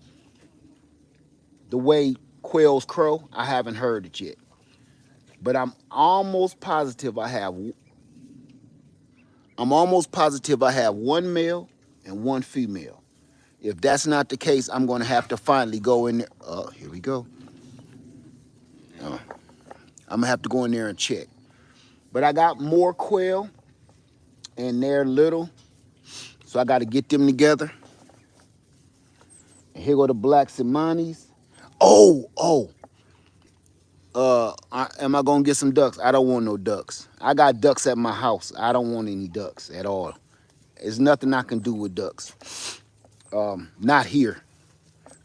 way quails crow. I haven't heard it yet. but I'm almost positive I have one male and one female. If that's not the case, I'm gonna have to finally go in there. Here we go. I'm gonna have to go in there and check. But I got more quail and they're little, so I gotta get them together. And here go the black Simanis. Oh, am I gonna get some ducks? I don't want no ducks. I got ducks at my house. I don't want any ducks at all. There's nothing I can do with ducks. Not here.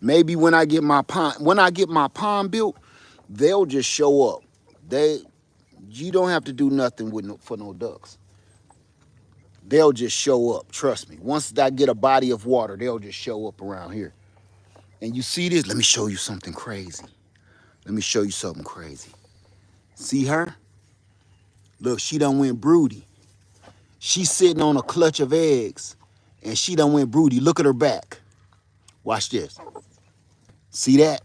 Maybe when I get my pond built, they'll just show up. You don't have to do nothing for no ducks. They'll just show up. Trust me. Once I get a body of water, they'll just show up around here. And you see this? Let me show you something crazy. See her? Look, she done went broody. She's sitting on a clutch of eggs, and she done went broody. Look at her back. Watch this. See that?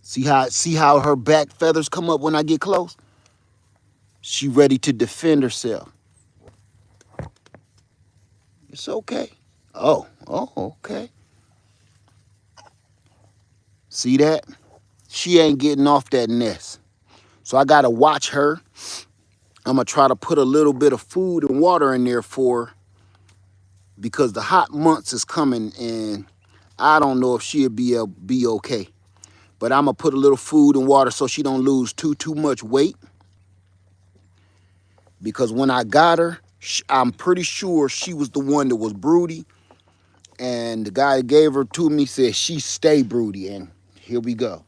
See how her back feathers come up when I get close? She ready to defend herself. It's okay. Oh, okay. See that? She ain't getting off that nest. So I gotta watch her. I'm gonna try to put a little bit of food and water in there for her because the hot months is coming and I don't know if she'll be okay. But I'm gonna put a little food and water so she don't lose too much weight. Because when I got her, I'm pretty sure she was the one that was broody. And the guy that gave her to me said she stay broody, and here we go.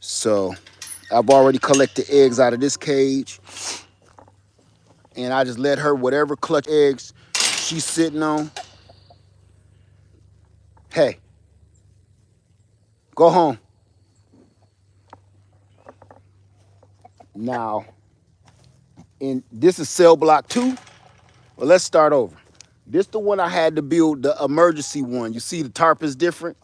So I've already collected eggs out of this cage. And I just let her, whatever clutch eggs she's sitting on. Hey, go home. Now, this is cell block 2. Well, let's start over. This the one I had to build, the emergency one. You see the tarp is different?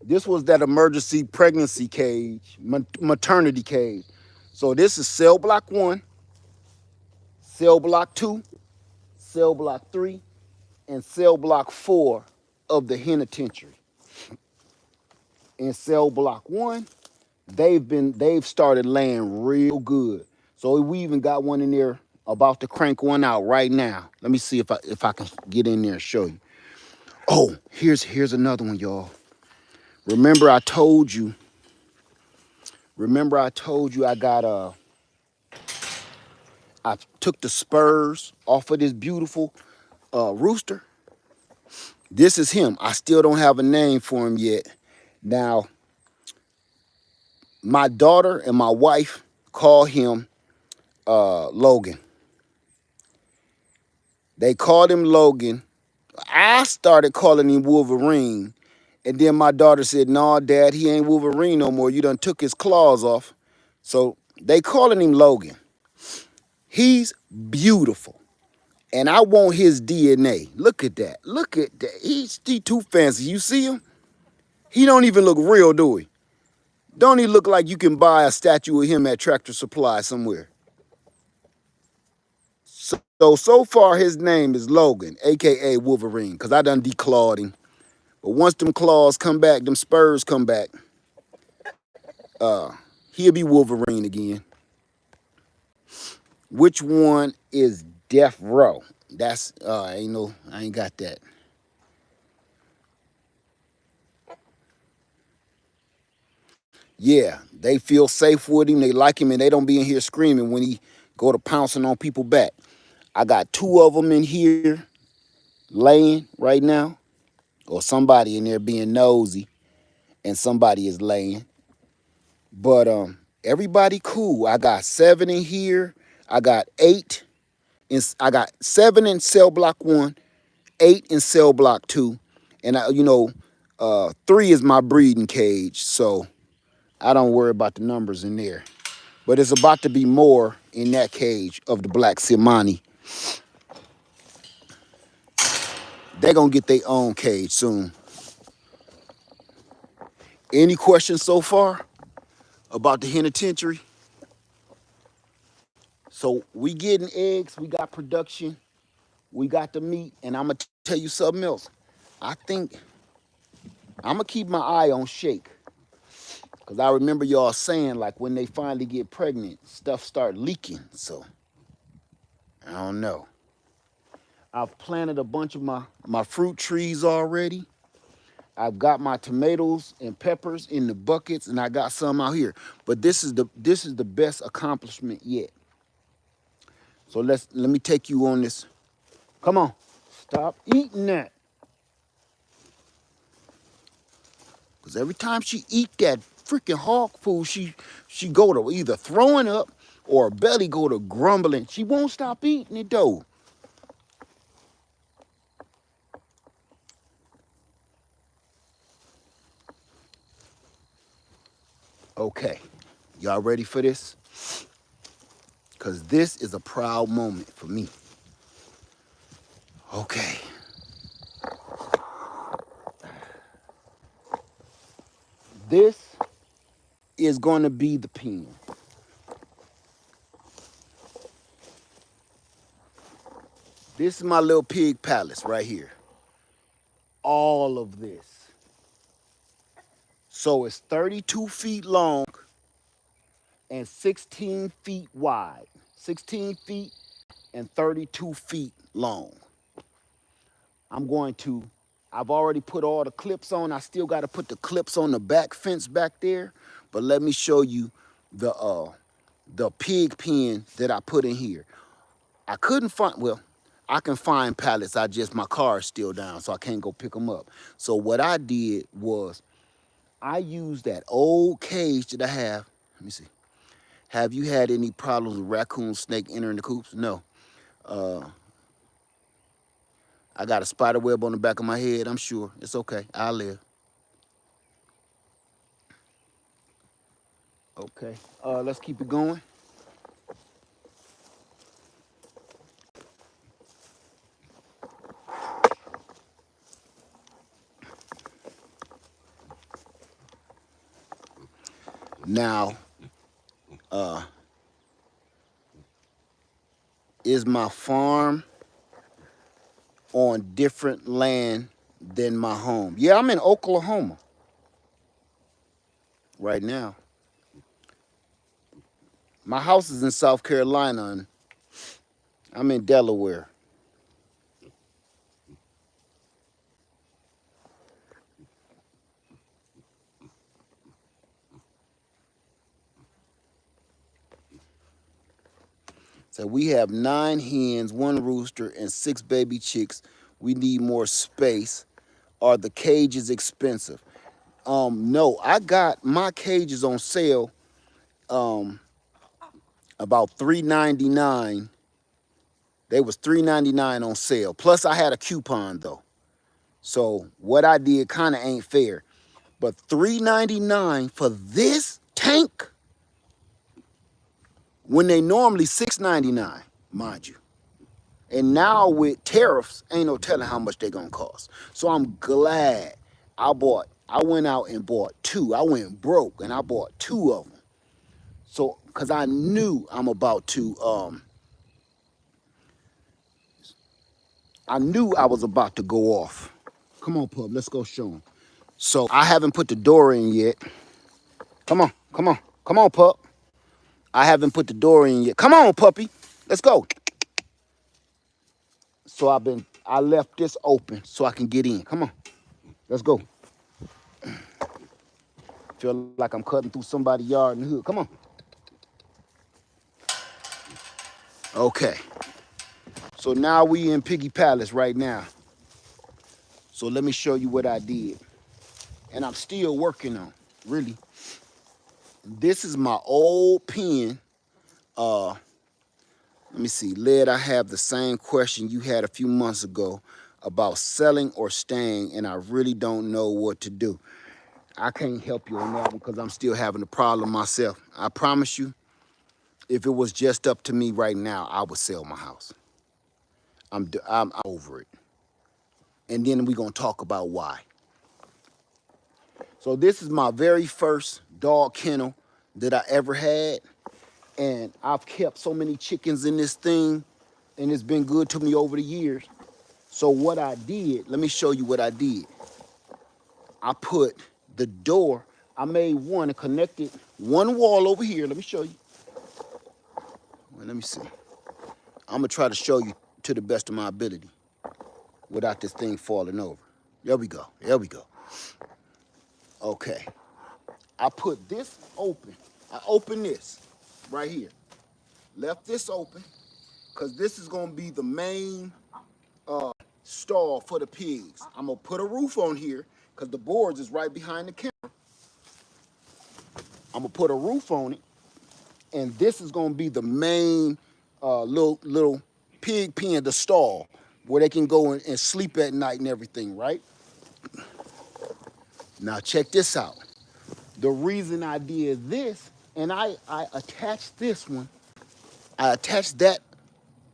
This was that emergency pregnancy cage, maternity cage. So this is cell block 1, cell block 2, cell block 3, and cell block 4 of the henitentiary. In cell block 1, they've started laying real good. So we even got one in there about to crank one out right now. Let me see if I can get in there and show you. Oh, here's another one, y'all. Remember I told you I got I took the spurs off of this beautiful rooster. This is him. I still don't have a name for him yet. Now, my daughter and my wife call him Logan. They called him Logan. I started calling him Wolverine. And then my daughter said, "No, Dad, he ain't Wolverine no more. You done took his claws off." So they calling him Logan. He's beautiful. And I want his DNA. Look at that. Look at that. He's too fancy. You see him? He don't even look real, do he? Don't he look like you can buy a statue of him at Tractor Supply somewhere? So far his name is Logan, a.k.a. Wolverine, because I done declawed him. But once them claws come back, them spurs come back, he'll be Wolverine again. Which one is Death Row? That's, I ain't got that. Yeah, they feel safe with him. They like him, and they don't be in here screaming when he go to pouncing on people back. I got 2 of them in here laying right now, or somebody in there being nosy, and somebody is laying. But everybody cool. I got 7 in here. I got 8. I got 7 in cell block 1, 8 in cell block 2, and 3 is my breeding cage. So I don't worry about the numbers in there. But it's about to be more in that cage of the black Simani. They're going to get their own cage soon. Any questions so far? about the henitentiary. So we getting eggs, we got production, we got the meat, and I'm gonna tell you something else. I think I'm gonna keep my eye on Shake. Cause I remember y'all saying like when they finally get pregnant, stuff start leaking. So I don't know. I've planted a bunch of my fruit trees already. I've got my tomatoes and peppers in the buckets, and I got some out here. But this is the best accomplishment yet. So let me take you on this. Come on, stop eating that. Cause every time she eat that freaking hog food, she go to either throwing up or her belly go to grumbling. She won't stop eating it though. Okay, y'all ready for this? Cause this is a proud moment for me. Okay. This is gonna be the pen. This is my little pig palace right here. All of this. So it's 32 feet long and 16 feet wide. 16 feet and 32 feet long. I've already put all the clips on. I still got to put the clips on the back fence back there. But let me show you the pig pen that I put in here. I couldn't find, well, I can find pallets. My car is still down, so I can't go pick them up. So what I did was I used that old cage that I have. Let me see. Have you had any problems with raccoon snake entering the coops? No. I got a spider web on the back of my head. I'm sure. It's okay. I'll live. Okay. Let's keep it going. Now, is my farm on different land than my home? Yeah, I'm in Oklahoma right now. My house is in South Carolina and I'm in Delaware. So we have 9 hens, 1 rooster, and 6 baby chicks. We need more space. Are the cages expensive? No, I got my cages on sale about $3.99. They was $3.99 on sale. Plus I had a coupon though. So what I did kind of ain't fair. But $3.99 for this tank when they normally $6.99, mind you. And now with tariffs, ain't no telling how much they gonna cost. So I'm glad I went out and bought 2. I went broke and I bought 2 of them. So, cause I knew I knew I was about to go off. Come on, pup, let's go show them. So I haven't put the door in yet. Come on, come on, come on, pup. I haven't put the door in yet. Come on, puppy, let's go. So I left this open so I can get in. Come on, let's go. Feel like I'm cutting through somebody's yard in the hood. Come on. Okay. So now we in Piggy Palace right now. So let me show you what I did. And I'm still working on, really. This is my old pen. Let me see. Led, I have the same question you had a few months ago about selling or staying, and I really don't know what to do. I can't help you on that one because I'm still having the problem myself. I promise you, if it was just up to me right now, I would sell my house. I'm over it. And then we're going to talk about why. So this is my very first dog kennel that I ever had. And I've kept so many chickens in this thing, and it's been good to me over the years. So what I did, let me show you what I did. I put the door, I made one and connected one wall over here. Let me show you. Well, let me see. I'm gonna try to show you to the best of my ability without this thing falling over. There we go, there we go. Okay, I put this open. I opened this right here. Left this open, because this is gonna be the main stall for the pigs. I'm gonna put a roof on here, because the boards is right behind the camera. I'm gonna put a roof on it, and this is gonna be the main little pig pen, the stall, where they can go and sleep at night and everything, right? Now check this out. The reason I did this, and I attached this one, I attached that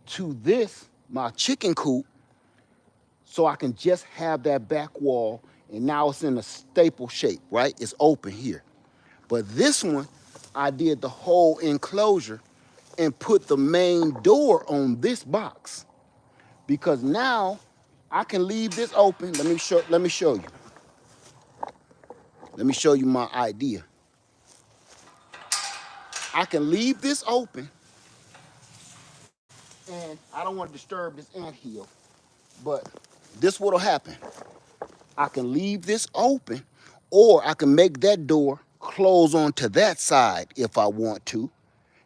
to this, my chicken coop, so I can just have that back wall, and now it's in a staple shape, right? It's open here. But this one, I did the whole enclosure and put the main door on this box, because now I can leave this open. Let me show you. Let me show you my idea. I can leave this open, and I don't want to disturb this anthill, but this what'll happen. I can leave this open, or I can make that door close onto that side if I want to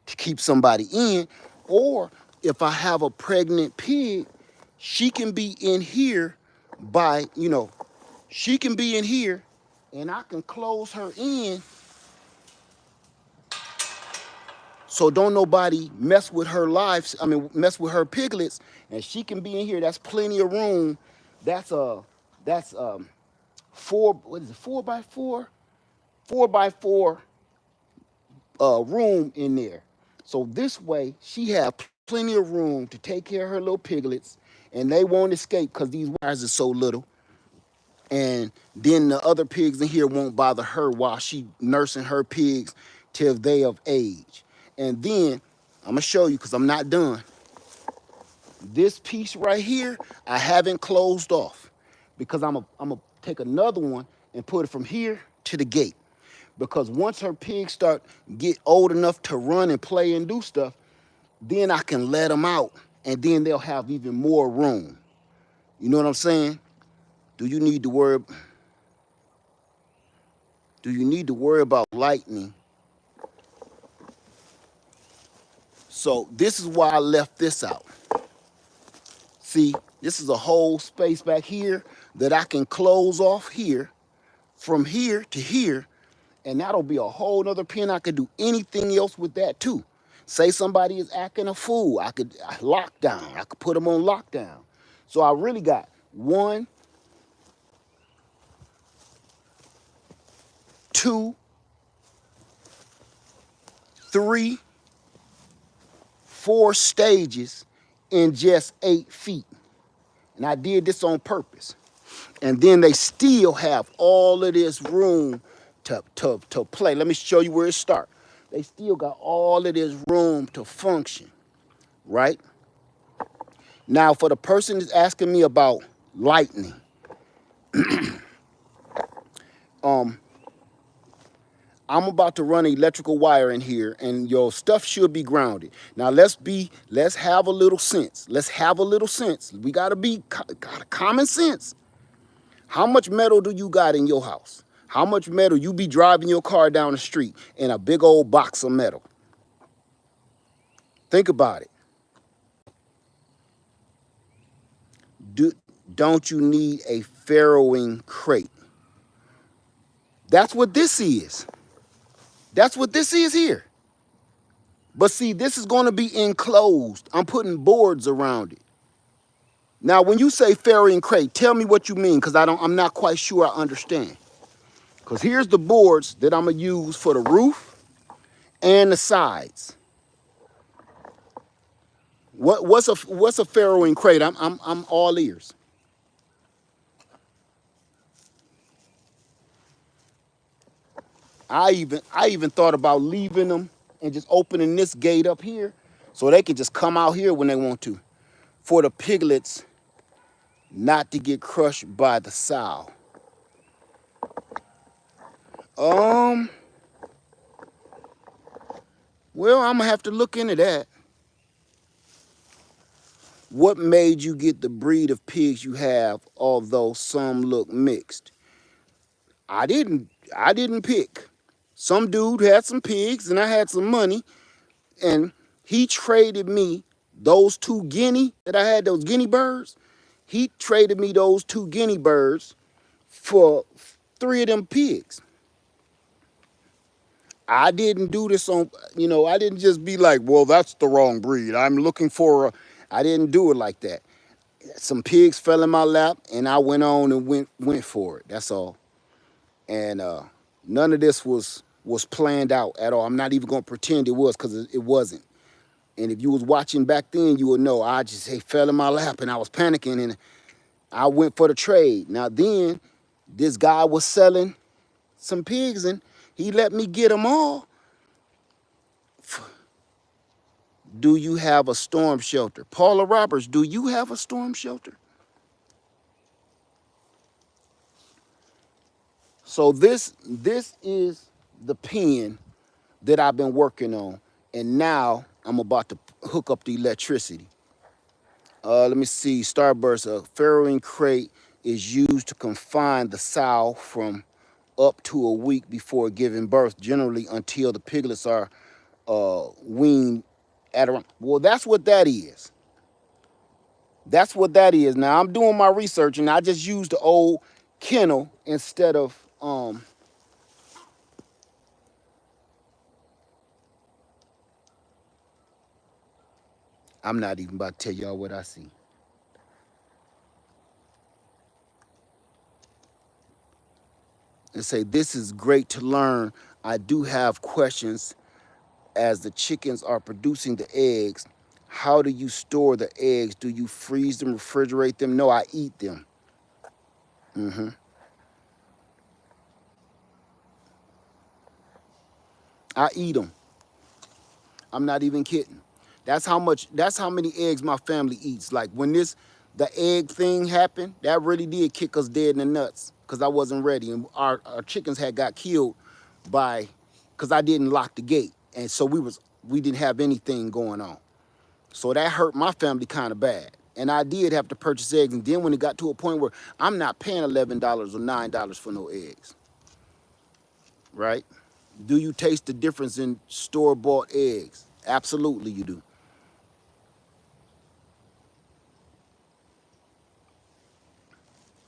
keep somebody in. Or if I have a pregnant pig, she can be in here by, she can be in here, and I can close her in so don't nobody mess with her lives. Mess with her piglets, and she can be in here. That's plenty of room. That's four. What is it? 4x4. 4x4 room in there. So this way, she have plenty of room to take care of her little piglets, and they won't escape because these wires are so little. And then the other pigs in here won't bother her while she nursing her pigs till they of age. And then I'm gonna show you, because I'm not done. This piece right here, I haven't closed off, because I'm gonna take another one and put it from here to the gate. Because once her pigs get old enough to run and play and do stuff, then I can let them out, and then they'll have even more room. You know what I'm saying? Do you need to worry about lightning? So this is why I left this out. See, this is a whole space back here that I can close off here, from here to here, and that'll be a whole nother pen. I could do anything else with that too. Say somebody is acting a fool, I could lock down. I could put them on lockdown. So I really got 1, 2, 3, 4 stages in just 8 feet. And I did this on purpose. And then they still have all of this room to play. Let me show you where it starts. They still got all of this room to function, right? Now, for the person that's asking me about lightning, I'm about to run electrical wire in here, and your stuff should be grounded. Now let's have a little sense. Let's have a little sense. We gotta got common sense. How much metal do you got in your house? How much metal you be driving your car down the street in a big old box of metal? Think about it. Don't you need a farrowing crate? That's what this is. That's what this is here. But see, this is going to be enclosed. I'm putting boards around it. Now, when you say farrowing crate, tell me what you mean, because I'm not quite sure I understand. Because here's the boards that I'm gonna use for the roof and the sides. What's a farrowing crate? I'm all ears. I even thought about leaving them and just opening this gate up here so they can just come out here when they want to. For the piglets not to get crushed by the sow. Um, well, I'm gonna have to look into that. What made you get the breed of pigs you have, although some look mixed? I didn't pick. Some dude had some pigs and I had some money, and he traded me those two guinea that I had, those guinea birds. He traded me those two guinea birds for 3 of them pigs. I didn't do this on, I didn't just be like, well, that's the wrong breed. I'm looking for a, I didn't do it like that. Some pigs fell in my lap and I went on and went for it. That's all. And none of this was planned out at all. I'm not even gonna pretend it was, because it wasn't. And if you was watching back then, you would know I just fell in my lap and I was panicking and I went for the trade. Now then, this guy was selling some pigs and he let me get them all. Do you have a storm shelter? Paula Roberts, do you have a storm shelter? So this is the pen that I've been working on, and now I'm about to hook up the electricity. Let me see. Starburst, a farrowing crate is used to confine the sow from up to a week before giving birth, generally until the piglets are weaned at around. Well, that's what that is. That's what that is. Now I'm doing my research, and I just used the old kennel instead of I'm not even about to tell y'all what I see. And say, this is great to learn. I do have questions as the chickens are producing the eggs. How do you store the eggs? Do you freeze them, refrigerate them? No, I eat them. I eat them. I'm not even kidding. That's how many eggs my family eats. Like when the egg thing happened, that really did kick us dead in the nuts because I wasn't ready. And our chickens had got killed because I didn't lock the gate. And so we didn't have anything going on. So that hurt my family kind of bad. And I did have to purchase eggs. And then when it got to a point where I'm not paying $11 or $9 for no eggs, right? Do you taste the difference in store-bought eggs? Absolutely you do.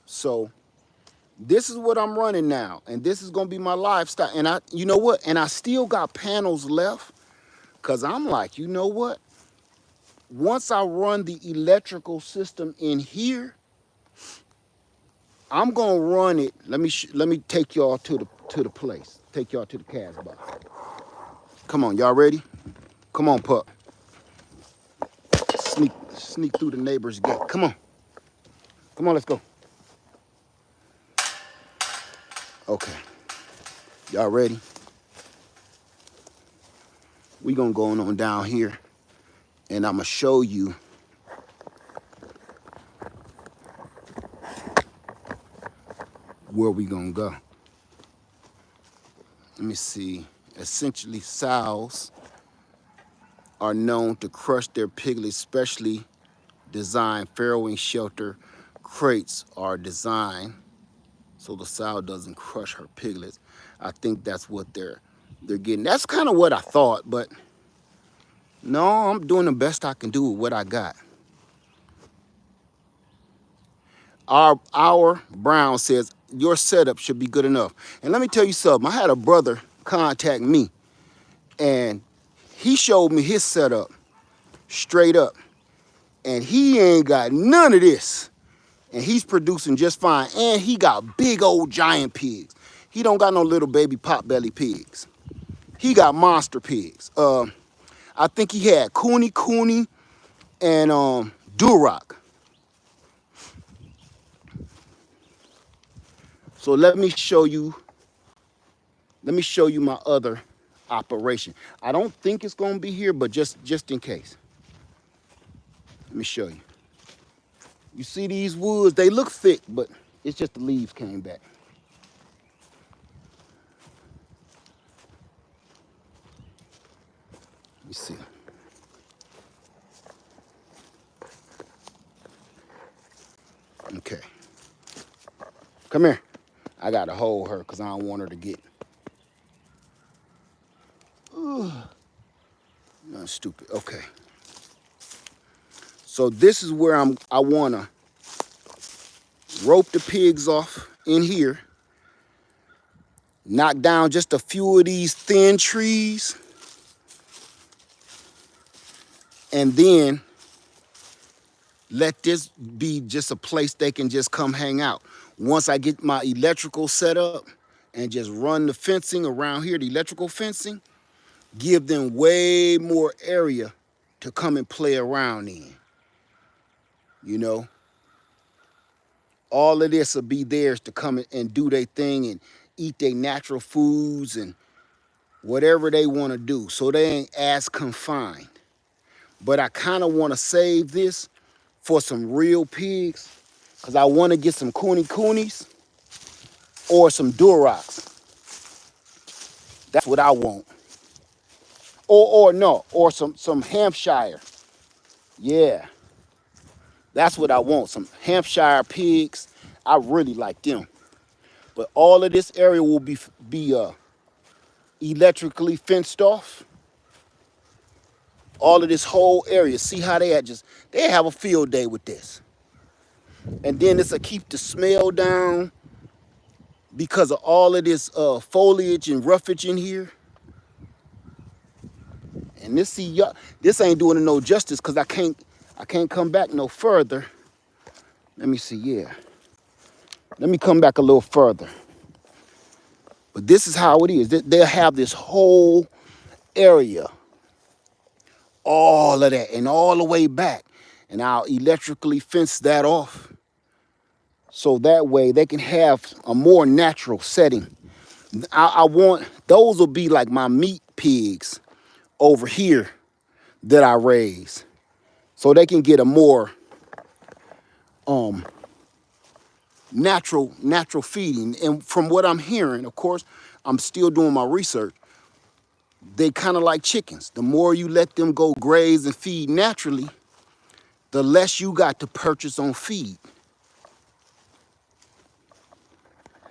So this is what I'm running now. And this is gonna be my lifestyle. And you know what? And I still got panels left because I'm like, you know what? Once I run the electrical system in here, I'm gonna run it. Let me take y'all to the place. Take y'all to the Casbah. Come on, y'all ready? Come on, pup. Sneak through the neighbor's gate. Come on. Come on, let's go. Okay. Y'all ready? We gonna go on down here and I'm gonna show you where we gonna go. Let me see. Essentially, sows are known to crush their piglets, especially designed farrowing shelter crates are designed so the sow doesn't crush her piglets. I think that's what they're getting. That's kind of what I thought, but no, I'm doing the best I can do with what I got. Our Brown says your setup should be good enough. And let me tell you something. I had a brother contact me, and he showed me his setup straight up, and he ain't got none of this. And he's producing just fine. And he got big old giant pigs. He don't got no little baby pot-belly pigs. He got monster pigs. I think he had Cooney, and Duroc. So let me show you Let me show you my other operation. I don't think it's gonna be here, but just in case. Let me show you. You see these woods, they look thick, but it's just the leaves came back. Let me see. Okay. Come here. I gotta hold her because I don't want her to get. Ugh. No, stupid. Okay. So this is where I wanna rope the pigs off in here. Knock down just a few of these thin trees. And then let this be just a place they can just come hang out. Once I get my electrical set up and just run the fencing around here, the electrical fencing, give them way more area to come and play around in. You know, all of this will be theirs to come and do their thing and eat their natural foods and whatever they want to do. So they ain't as confined. But I kind of want to save this for some real pigs because I want to get some coonies or some Durocs. That's what I want. Or some Hampshire. Yeah. That's what I want, some Hampshire pigs. I really like them. But all of this area will be electrically fenced off. All of this whole area. See how they have a field day with this. And then this will keep the smell down because of all of this foliage and roughage in here. And this ain't doing it no justice because I can't come back no further. Let me see, yeah. Let me come back a little further. But this is how it is. They'll have this whole area, all of that, and all the way back. And I'll electrically fence that off. So that way they can have a more natural setting. I want, those will be like my meat pigs over here that I raise. So they can get a more natural feeding. And from what I'm hearing, of course, I'm still doing my research. They kind of like chickens. The more you let them go graze and feed naturally, the less you got to purchase on feed.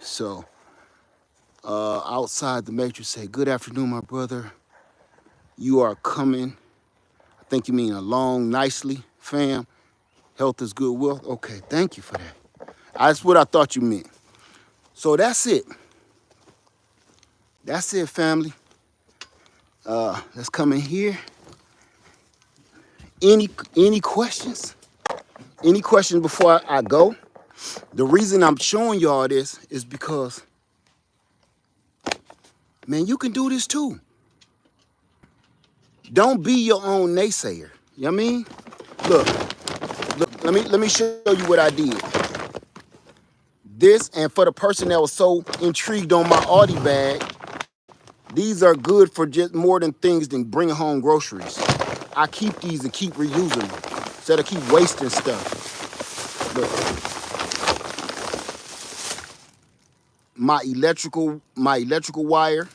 So, outside the matrix say, good afternoon, my brother. You are coming. I think you mean along nicely, fam. Health is good wealth. Okay, thank you for that. That's what I thought you meant. So that's it. That's it, family. Let's come in here. Any questions? Any questions before I go? The reason I'm showing y'all this is because, man, you can do this too. Don't be your own naysayer. You know what I mean? Look, let me show you what I did. This, and for the person that was so intrigued on my Audi bag, these are good for just more than things than bringing home groceries. I keep these and keep reusing them instead of keep wasting stuff. Look. My electrical wire.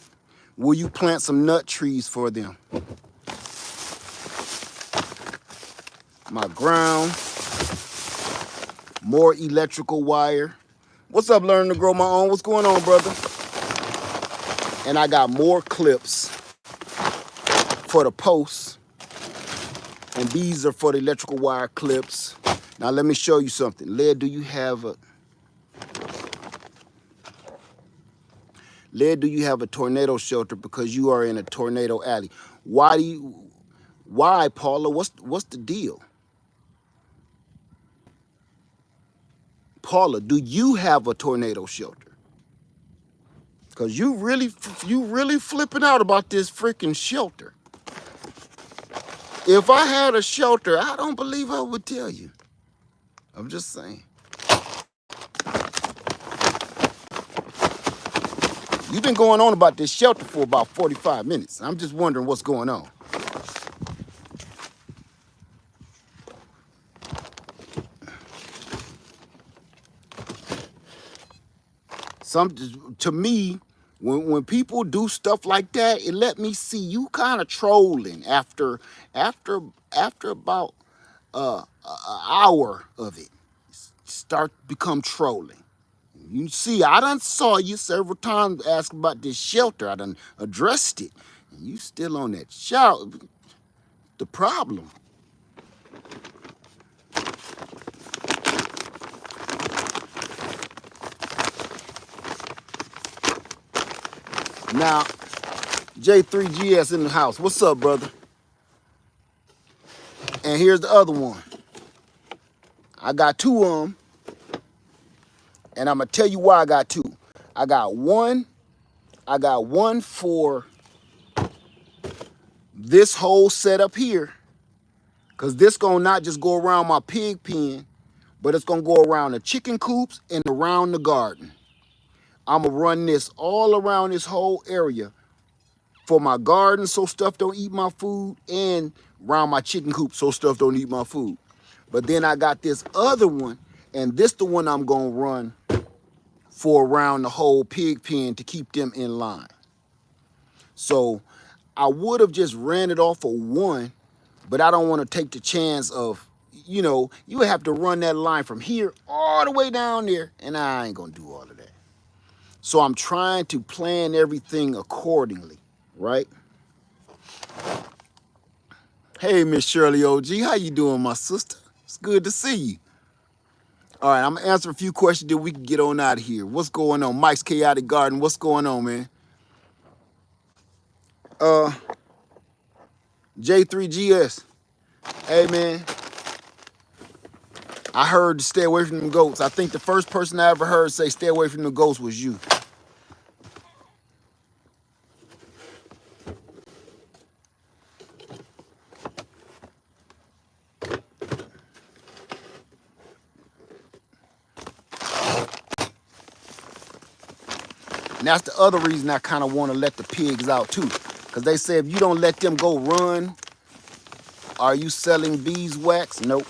Will you plant some nut trees for them? My ground. More electrical wire. What's up, learning to grow my own? What's going on, brother? And I got more clips for the posts. And these are for the electrical wire clips. Now let me show you something. Led, do you have a tornado shelter because you are in a tornado alley? Why, Paula? What's the deal? Paula, do you have a tornado shelter? Because you really flipping out about this freaking shelter. If I had a shelter, I don't believe I would tell you. I'm just saying. You've been going on about this shelter for about 45 minutes. I'm just wondering what's going on. To me, when people do stuff like that, it let me see you kind of trolling after after about an hour of it. Start to become trolling. You see, I done saw you several times ask about this shelter. I done addressed it. And you still on that shout. The problem. Now, J3GS in the house. What's up, brother? And here's the other one. I got two of them. And I'm gonna tell you why I got two. I got one for this whole setup here. Cause this gonna not just go around my pig pen, but it's gonna go around the chicken coops and around the garden. I'm gonna run this all around this whole area for my garden so stuff don't eat my food, and around my chicken coop so stuff don't eat my food. But then I got this other one, and this the one I'm gonna run for around the whole pig pen to keep them in line. So I would have just ran it off of one, but I don't want to take the chance of, you know, you would have to run that line from here all the way down there, and I ain't gonna do all of that. So I'm trying to plan everything accordingly, right? Hey, Miss Shirley OG, how you doing, my sister? It's good to see you. All right, I'm gonna answer a few questions that we can get on out of here. What's going on? Mike's Chaotic Garden, what's going on, man? J3GS, hey, man. I heard to stay away from them goats. I think the first person I ever heard say stay away from the goats was you. And that's the other reason I kind of want to let the pigs out too. Because they say if you don't let them go run, are you selling beeswax? Nope.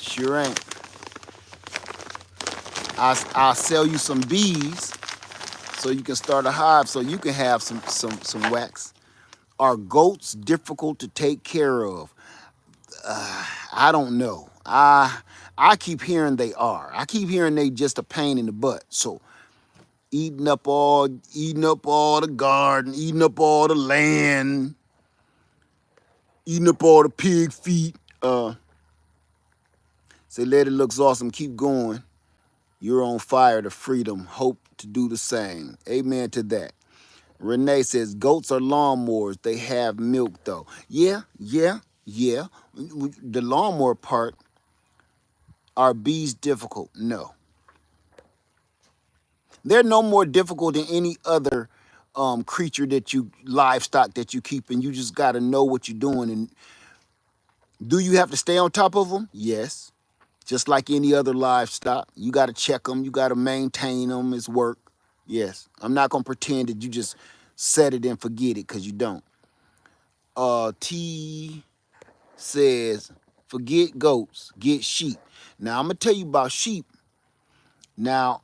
Sure ain't. I'll sell you some bees so you can start a hive so you can have some wax. Are goats difficult to take care of? I don't know. I keep hearing they are. I keep hearing they just a pain in the butt. So eating up all the garden, eating up all the land, eating up all the pig feet. Say, lady looks awesome. Keep going. You're on fire to freedom. Hope to do the same. Amen to that. Renee says, goats are lawnmowers. They have milk, though. Yeah. The lawnmower part, are bees difficult? No. They're no more difficult than any other creature livestock that you keep, and you just got to know what you're doing. And do you have to stay on top of them? Yes. Just like any other livestock, you got to check them. You got to maintain them. It's work. Yes. I'm not going to pretend that you just set it and forget it, because you don't. T says, forget goats, get sheep. Now, I'm going to tell you about sheep. Now,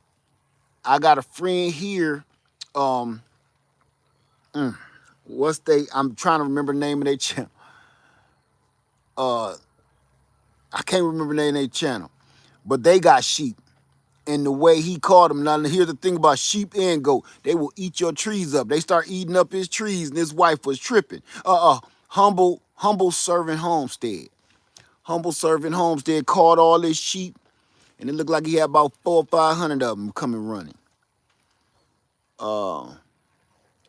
I got a friend here. I'm trying to remember the name of their channel. I can't remember the name of their channel. But they got sheep. And the way he called them, now here's the thing about sheep and goat. They will eat your trees up. They start eating up his trees, and his wife was tripping. Humble Servant Homestead. Humble Servant Homestead caught all his sheep, and it looked like he had about 400 or 500 of them coming running.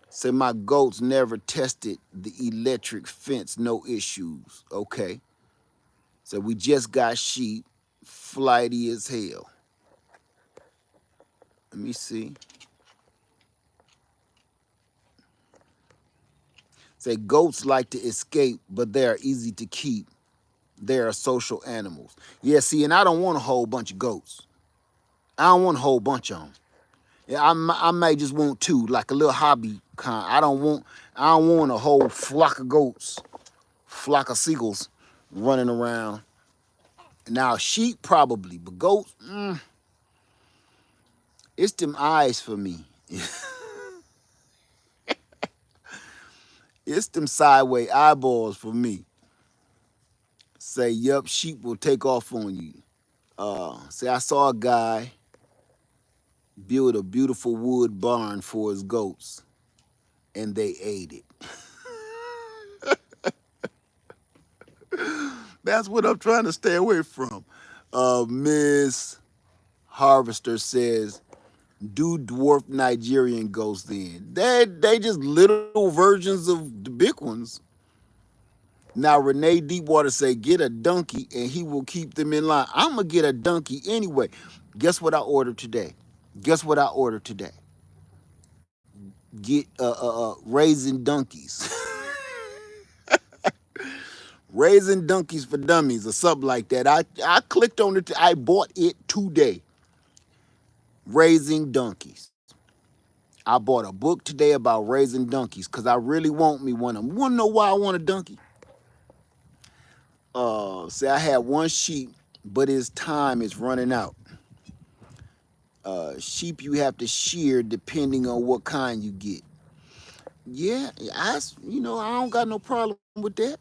Say my goats never tested the electric fence, no issues. Okay. So we just got sheep, flighty as hell. Let me see. Say goats like to escape, but they are easy to keep. They are social animals. Yeah, see, and I don't want a whole bunch of goats. I don't want a whole bunch of them. Yeah, I might just want two, like a little hobby kind. I don't want a whole flock of goats, flock of seagulls running around. Now sheep probably, but goats, it's them eyes for me. It's them sideways eyeballs for me. Say, yup, sheep will take off on you. Say, I saw a guy build a beautiful wood barn for his goats, and they ate it. That's what I'm trying to stay away from. Miss Harvester says, do dwarf Nigerian goats then. They just little versions of the big ones. Now Renee Deepwater say, get a donkey and he will keep them in line. I'm gonna get a donkey anyway. Guess what I ordered today? Guess what I ordered today? Get raising donkeys. Raising donkeys for dummies or something like that. I clicked on it. I bought it today. Raising donkeys. I bought a book today about raising donkeys because I really want me one of them. Want to know why I want a donkey? Say I had one sheep, but his time is running out. Sheep you have to shear depending on what kind you get. Yeah, I don't got no problem with that.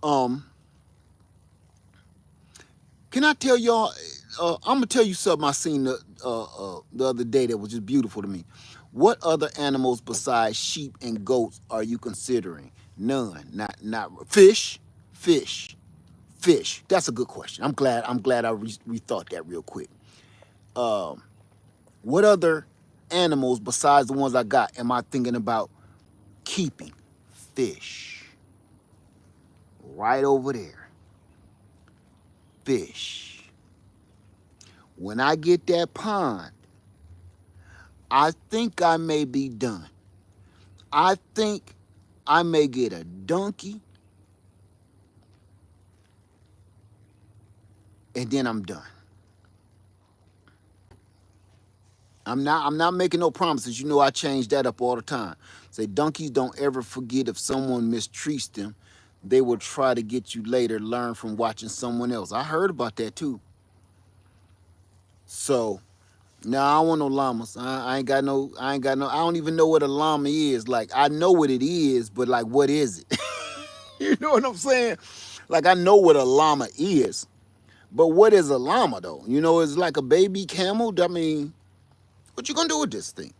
Um, can I tell y'all? I'm gonna tell you something I seen the other day that was just beautiful to me. What other animals besides sheep and goats are you considering? None. Not fish. Fish. Fish. That's a good question. I'm glad I rethought that real quick. Um, what other animals besides the ones I got am I thinking about keeping? Fish. Right over there. Fish. When I get that pond, I think I may be done. I think I may get a donkey and then I'm done. I'm not making no promises. You know I change that up all the time. Say donkeys don't ever forget if someone mistreats them. They will try to get you later, learn from watching someone else. I heard about that too. So no, I don't want no llamas. I don't even know what a llama is. Like I know what it is, but like what is it? You know what I'm saying? Like I know what a llama is. But what is a llama though? It's like a baby camel. I mean, what you gonna do with this thing?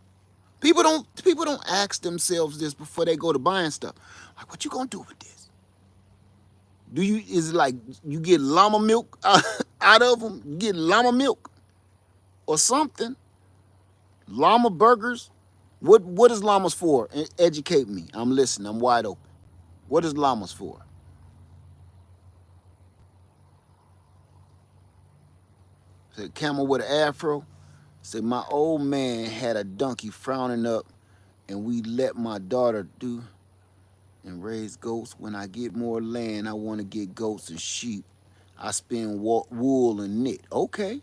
People don't ask themselves this before they go to buying stuff. Like, what you gonna do with this? Is it like you get llama milk out of them? You get llama milk or something? Llama burgers? What is llamas for? Educate me. I'm listening. I'm wide open. What is llamas for? Say camel with an afro. Say my old man had a donkey frowning up, and we let my daughter do and raise goats. When I get more land, I want to get goats and sheep. I spin wool and knit. Okay,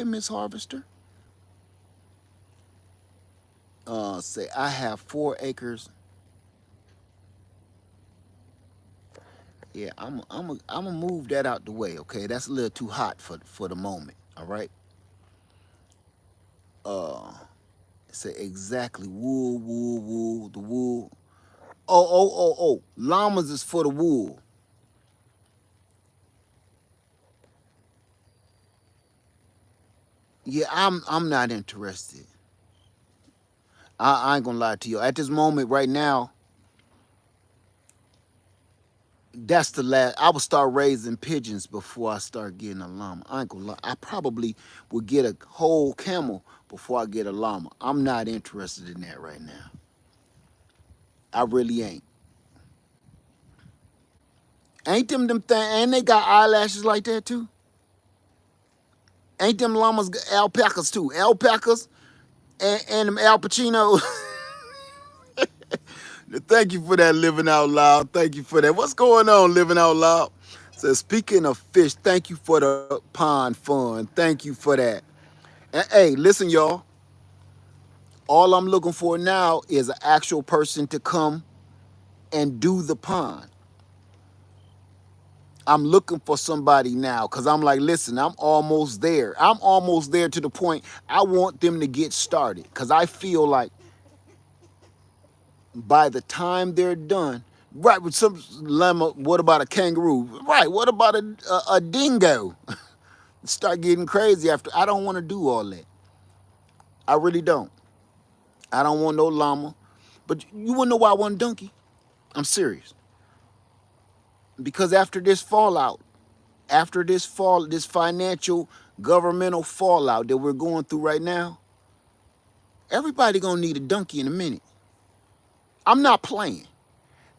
Miss Harvester. Say I have 4 acres. Yeah, I'm gonna move that out the way. Okay, that's a little too hot for the moment. All right. Uh, Say exactly wool, wool, wool. The wool. Oh. Llamas is for the wool. Yeah, I'm not interested. I ain't gonna lie to you. At this moment right now, that's the last. I would start raising pigeons before I start getting a llama. I ain't gonna lie. I probably would get a whole camel before I get a llama. I'm not interested in that right now. I really ain't. Ain't them thing? And they got eyelashes like that too. Ain't them llamas alpacas too? Alpacas and them Al Pacino. Thank you for that, living out loud. Thank you for that. What's going on, living out loud? So speaking of fish, thank you for the pond fun. Thank you for that. And, hey, listen, y'all. All I'm looking for now is an actual person to come and do the pond. I'm looking for somebody now because I'm like, listen, I'm almost there. I'm almost there to the point I want them to get started because I feel like by the time they're done, right, with some llama, what about a kangaroo? Right, what about a dingo? Start getting crazy after. I don't want to do all that. I really don't. I don't want no llama. But you want to know why I want a donkey? I'm serious. Because after this fallout, after this financial governmental fallout that we're going through right now, everybody gonna need a donkey in a minute. I'm not playing.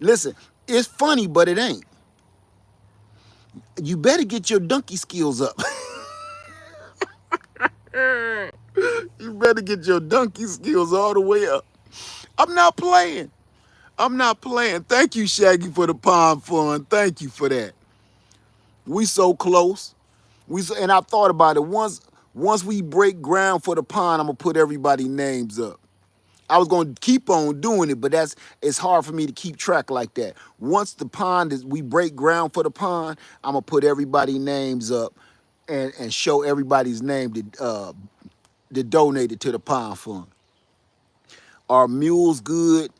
Listen, it's funny, but it ain't. You better get your donkey skills up. You better get your donkey skills all the way up. I'm not playing. I'm not playing. Thank you, Shaggy, for the pond fun. Thank you for that. We so close. And I thought about it. Once we break ground for the pond, I'm gonna put everybody's names up. I was gonna keep on doing it, but it's hard for me to keep track like that. Once the pond is we break ground for the pond, I'm gonna put everybody's names up and show everybody's name that donated to the pond fund. Are mules good?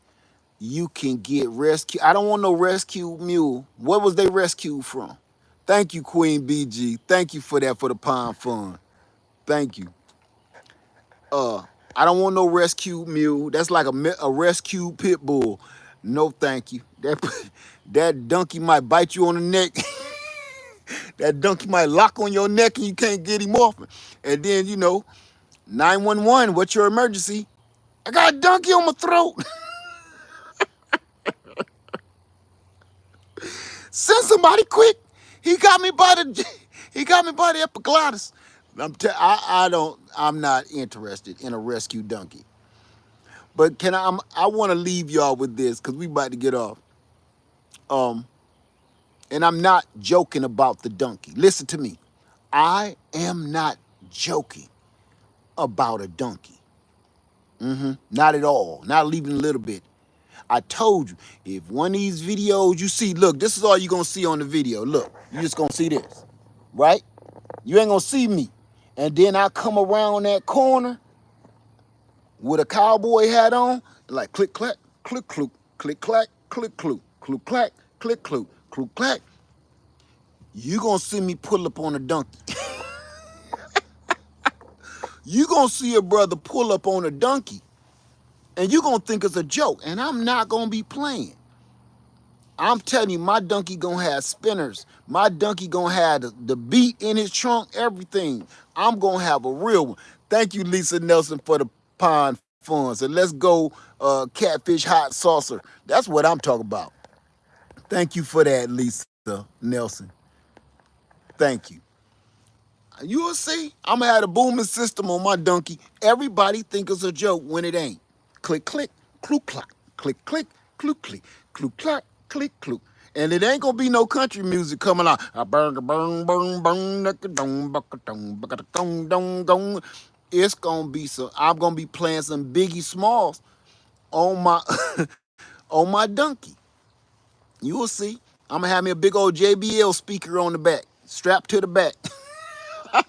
You can get rescue. I don't want no rescue mule. What was they rescued from? Thank you, Queen BG. Thank you for that for the pond fund. Thank you. I don't want no rescue mule. That's like a rescue pit bull. No, thank you. That donkey might bite you on the neck. That donkey might lock on your neck and you can't get him off. And then 911. What's your emergency? I got a donkey on my throat. Send somebody quick. He got me by the epiglottis. I'm not interested in a rescue donkey. But I want to leave y'all with this because we about to get off. And I'm not joking about the donkey. Listen to me. I am not joking about a donkey. Not at all. Not even a little bit. I told you, if one of these videos you see, look, this is all you're going to see on the video. Look, you just going to see this, right? You ain't going to see me. And then I come around that corner with a cowboy hat on, like click, clack, click, clook, click, clack, click, clook, clook, clack, click, clook, clook, clack. You going to see me pull up on a donkey. You going to see a brother pull up on a donkey. And you going to think it's a joke. And I'm not going to be playing. I'm telling you, my donkey gonna have spinners. My donkey gonna have the beat in his trunk, everything. I'm gonna have a real one. Thank you, Lisa Nelson, for the pond fun. So let's go catfish hot saucer. That's what I'm talking about. Thank you for that, Lisa Nelson. Thank you. You will see, I'm gonna have a booming system on my donkey. Everybody think it's a joke when it ain't. Click, click, clook, clock. Click, click, clook, click, clook, clock, click, clook. And it ain't gonna be no country music coming out. It's gonna be I'm gonna be playing some Biggie Smalls on my on my donkey. You will see. I'm gonna have me a big old JBL speaker on the back, strapped to the back.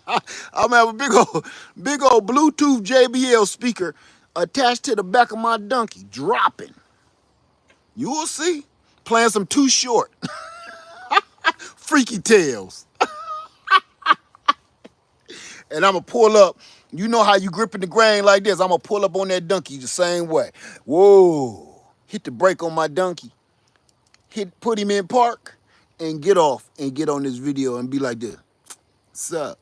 I'm gonna have a big old Bluetooth JBL speaker attached to the back of my donkey, dropping. You will see. Playing some Too Short. Freaky Tales. And I'm gonna pull up. You know how you gripping the grain like this. I'm gonna pull up on that donkey the same way. Whoa. Hit the brake on my donkey. Put him in park and get off and get on this video and be like this. What's up?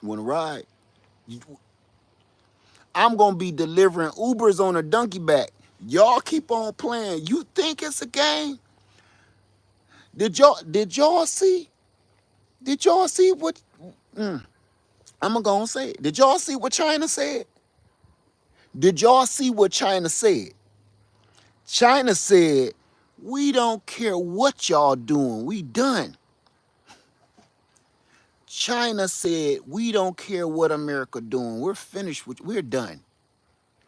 Wanna ride? I'm gonna be delivering Ubers on a donkey back. Y'all keep on playing. You think it's a game? Did y'all see? Did y'all see what? I'm gonna say it. Did y'all see what China said? Did y'all see what China said? China said, we don't care what y'all doing. We done. China said, we don't care what America doing. We're finished with, we're done.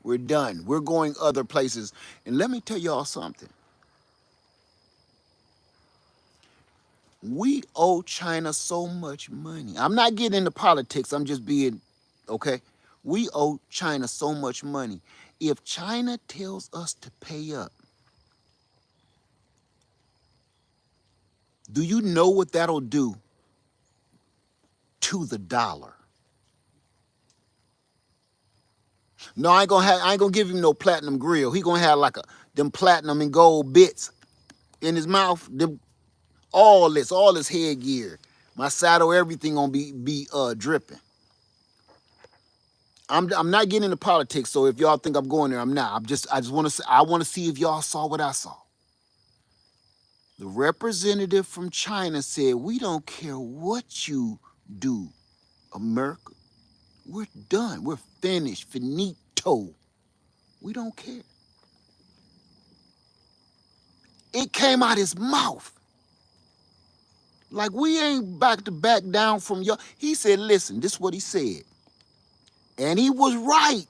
We're done. We're going other places. And let me tell y'all something. We owe China so much money. I'm not getting into politics. I'm just being, okay? We owe China so much money. If China tells us to pay up, do you know what that'll do to the dollar? No, I ain't gonna give him no platinum grill. He gonna have like them platinum and gold bits in his mouth. Them all this headgear, my saddle, everything gonna be dripping. I'm not getting into politics, so if y'all think I'm going there, I'm not. I just want to see if y'all saw what I saw. The representative from China said, "We don't care what you do, America. We're done. We're finished. Finito. We don't care." It came out his mouth. Like, we ain't back to back down from y'all. He said, listen, this is what he said. And he was right.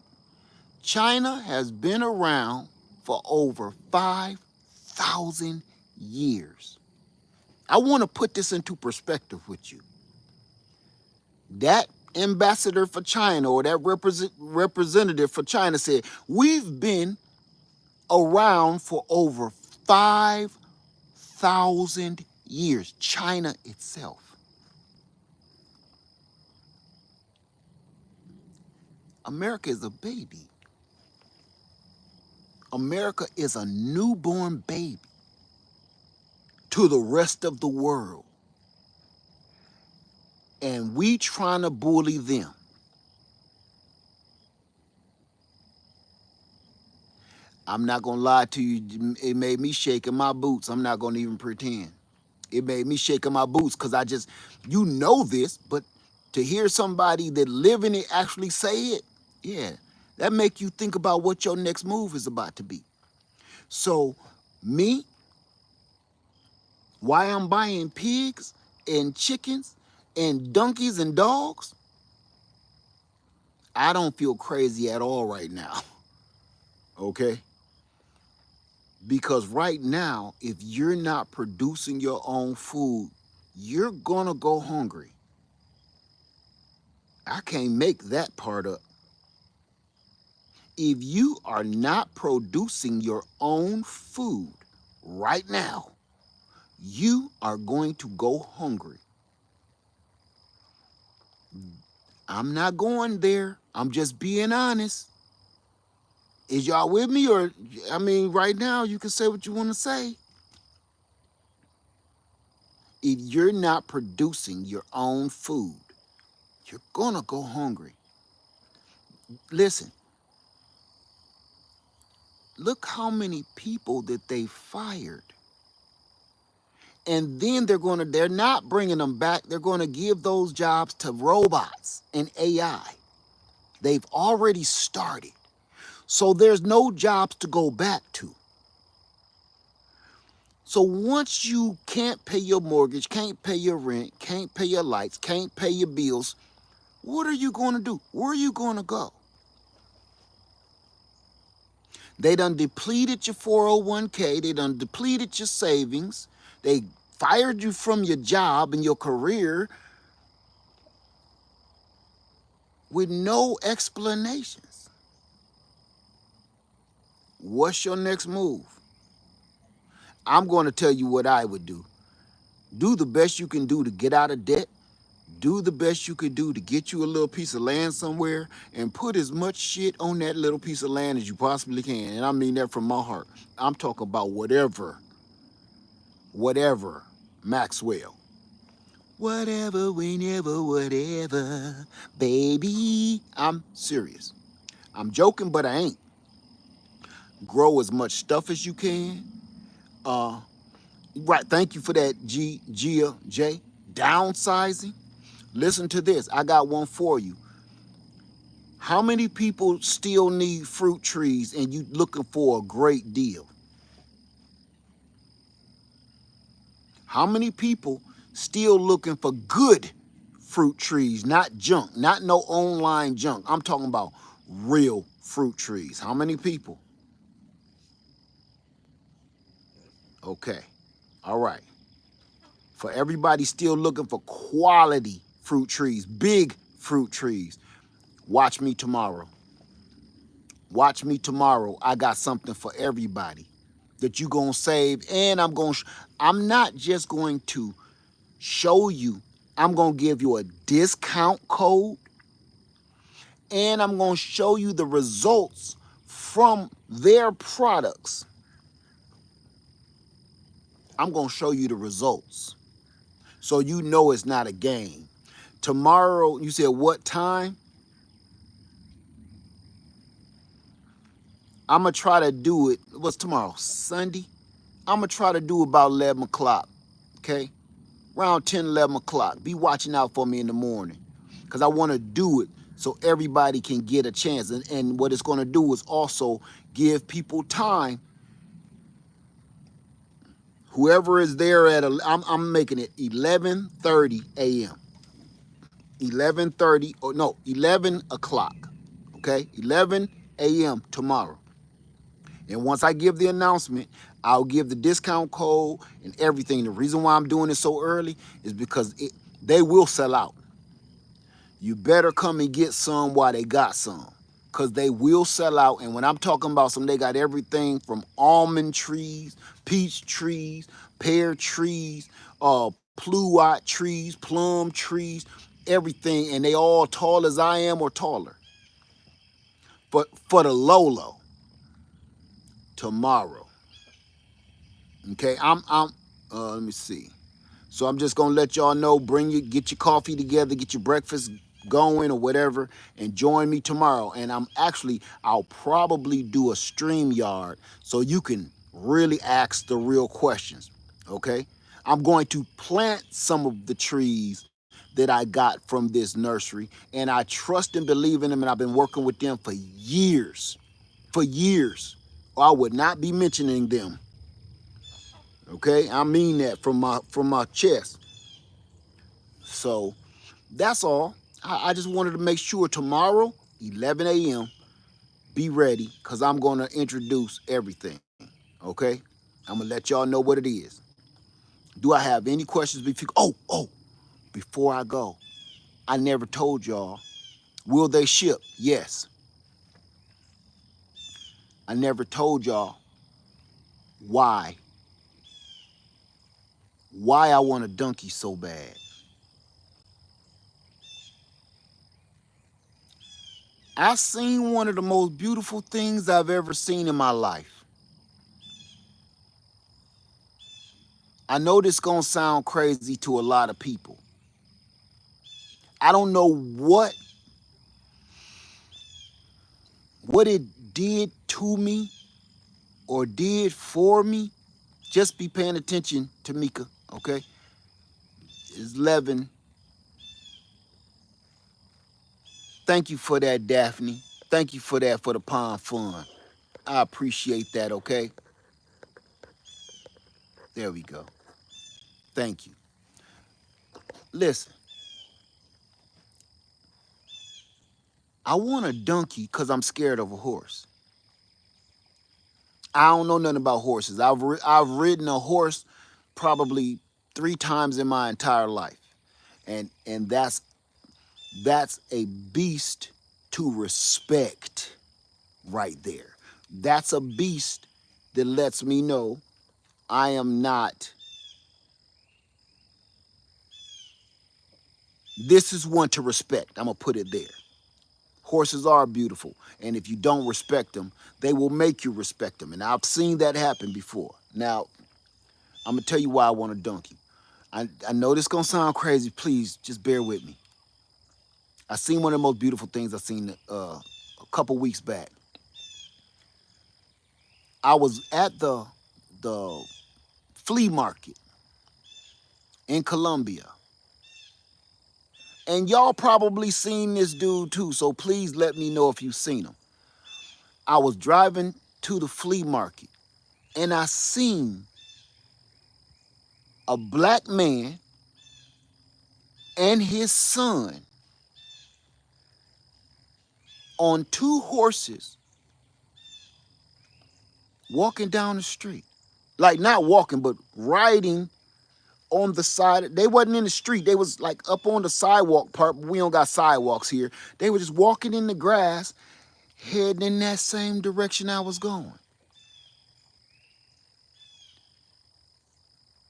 China has been around for over 5,000 years. I want to put this into perspective with you. That ambassador for China, or that representative for China, said, we've been around for over 5,000 years. China itself. America is a baby. America is a newborn baby to the rest of the world. And we trying to bully them. I'm not going to lie to you. It made me shake in my boots. I'm not going to even pretend. It made me shake in my boots because I just, you know this, but to hear somebody that live in it actually say it, yeah, that make you think about what your next move is about to be. So me, why I'm buying pigs and chickens and donkeys and dogs, I don't feel crazy at all right now, okay? Because right now, if you're not producing your own food, you're gonna go hungry. I can't make that part up. If you are not producing your own food right now, you are going to go hungry. I'm not going there. I'm just being honest. Is y'all with me? Or, I mean, right now, you can say what you want to say. If you're not producing your own food, you're gonna go hungry. Listen, look how many people that they fired. And then they're not bringing them back. They're gonna give those jobs to robots and AI. They've already started. So there's no jobs to go back to. So once you can't pay your mortgage, can't pay your rent, can't pay your lights, can't pay your bills, what are you gonna do? Where are you gonna go? They done depleted your 401k. They done depleted your savings. They fired you from your job and your career with no explanations. What's your next move? I'm going to tell you what I would do. Do the best you can do to get out of debt. Do the best you could do to get you a little piece of land somewhere and put as much shit on that little piece of land as you possibly can. And I mean that from my heart. I'm talking about whatever, Maxwell. Whatever, whenever, whatever, baby. I'm serious. I'm joking, but I ain't. Grow as much stuff as you can. Right, thank you for that, J. Downsizing. Listen to this. I got one for you. How many people still need fruit trees and you looking for a great deal? How many people still looking for good fruit trees, not junk, not no online junk. I'm talking about real fruit trees. How many people? Okay. All right. For everybody still looking for quality fruit trees, big fruit trees, watch me tomorrow. Watch me tomorrow. I got something for everybody that you gonna save, and I'm not just going to show you. I'm gonna give you a discount code, and I'm gonna show you the results from their products. I'm gonna show you the results, so you know it's not a game. Tomorrow, you said what time? I'm gonna try to do it. What's tomorrow? Sunday? I'm gonna try to do about 11 o'clock, okay? Around 10, 11 o'clock. Be watching out for me in the morning, because I wanna do it so everybody can get a chance. And what it's gonna do is also give people time. Whoever is there I'm making it 11:30 a.m. 11:30, or no, 11 o'clock, okay? 11 a.m. tomorrow. And once I give the announcement, I'll give the discount code and everything. The reason why I'm doing it so early is because they will sell out. You better come and get some while they got some, because they will sell out. And when I'm talking about some, they got everything from almond trees, peach trees, pear trees, pluot trees, plum trees, everything. And they all tall as I am or taller. But for the Lolo, tomorrow. Okay, let me see. So I'm just gonna let y'all know, get your coffee together, get your breakfast going or whatever, and join me tomorrow. And I'll probably do a StreamYard so you can really ask the real questions, okay? I'm going to plant some of the trees that I got from this nursery, and I trust and believe in them, and I've been working with them for years, or I would not be mentioning them. Okay, I mean that from my chest. So that's all. I just wanted to make sure tomorrow, 11 a.m., be ready, because I'm going to introduce everything. Okay, I'm going to let y'all know what it is. Do I have any questions before I go? I never told y'all. Will they ship? Yes. I never told y'all why I want a donkey so bad. I seen one of the most beautiful things I've ever seen in my life. I know this gonna sound crazy to a lot of people. I don't know what it did to me or did for me. Just be paying attention, Tamika, okay? It's 11. Thank you for that, Daphne. Thank you for that, for the pond fun. I appreciate that, okay? There we go. Thank you. Listen, I want a donkey because I'm scared of a horse. I don't know nothing about horses. I've ridden a horse probably 3 times in my entire life. And that's a beast to respect right there. That's a beast that lets me know I am not. This is one to respect. I'm going to put it there. Horses are beautiful, and if you don't respect them, they will make you respect them. And I've seen that happen before. Now, I'm going to tell you why I want a donkey. I know this going to sound crazy. Please, just bear with me. I seen one of the most beautiful things I seen a couple weeks back. I was at the flea market in Colombia. And y'all probably seen this dude too, so please let me know if you've seen him. I was driving to the flea market, and I seen a black man and his son on two horses walking down the street. Like not walking, but riding on the side. They wasn't in the street. They was like up on the sidewalk part. But we don't got sidewalks here. They were just walking in the grass, heading in that same direction I was going.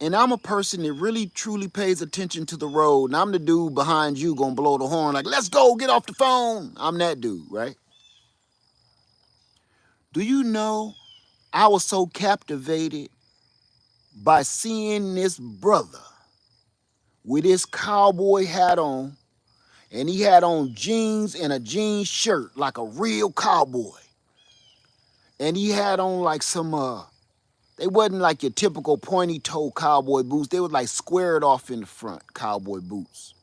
And I'm a person that really truly pays attention to the road. And I'm the dude behind you gonna blow the horn like, let's go, get off the phone. I'm that dude, right? Do you know I was so captivated by seeing this brother with his cowboy hat on, and he had on jeans and a jean shirt like a real cowboy. And he had on like some they wasn't like your typical pointy toe cowboy boots. They was like squared off in the front cowboy boots.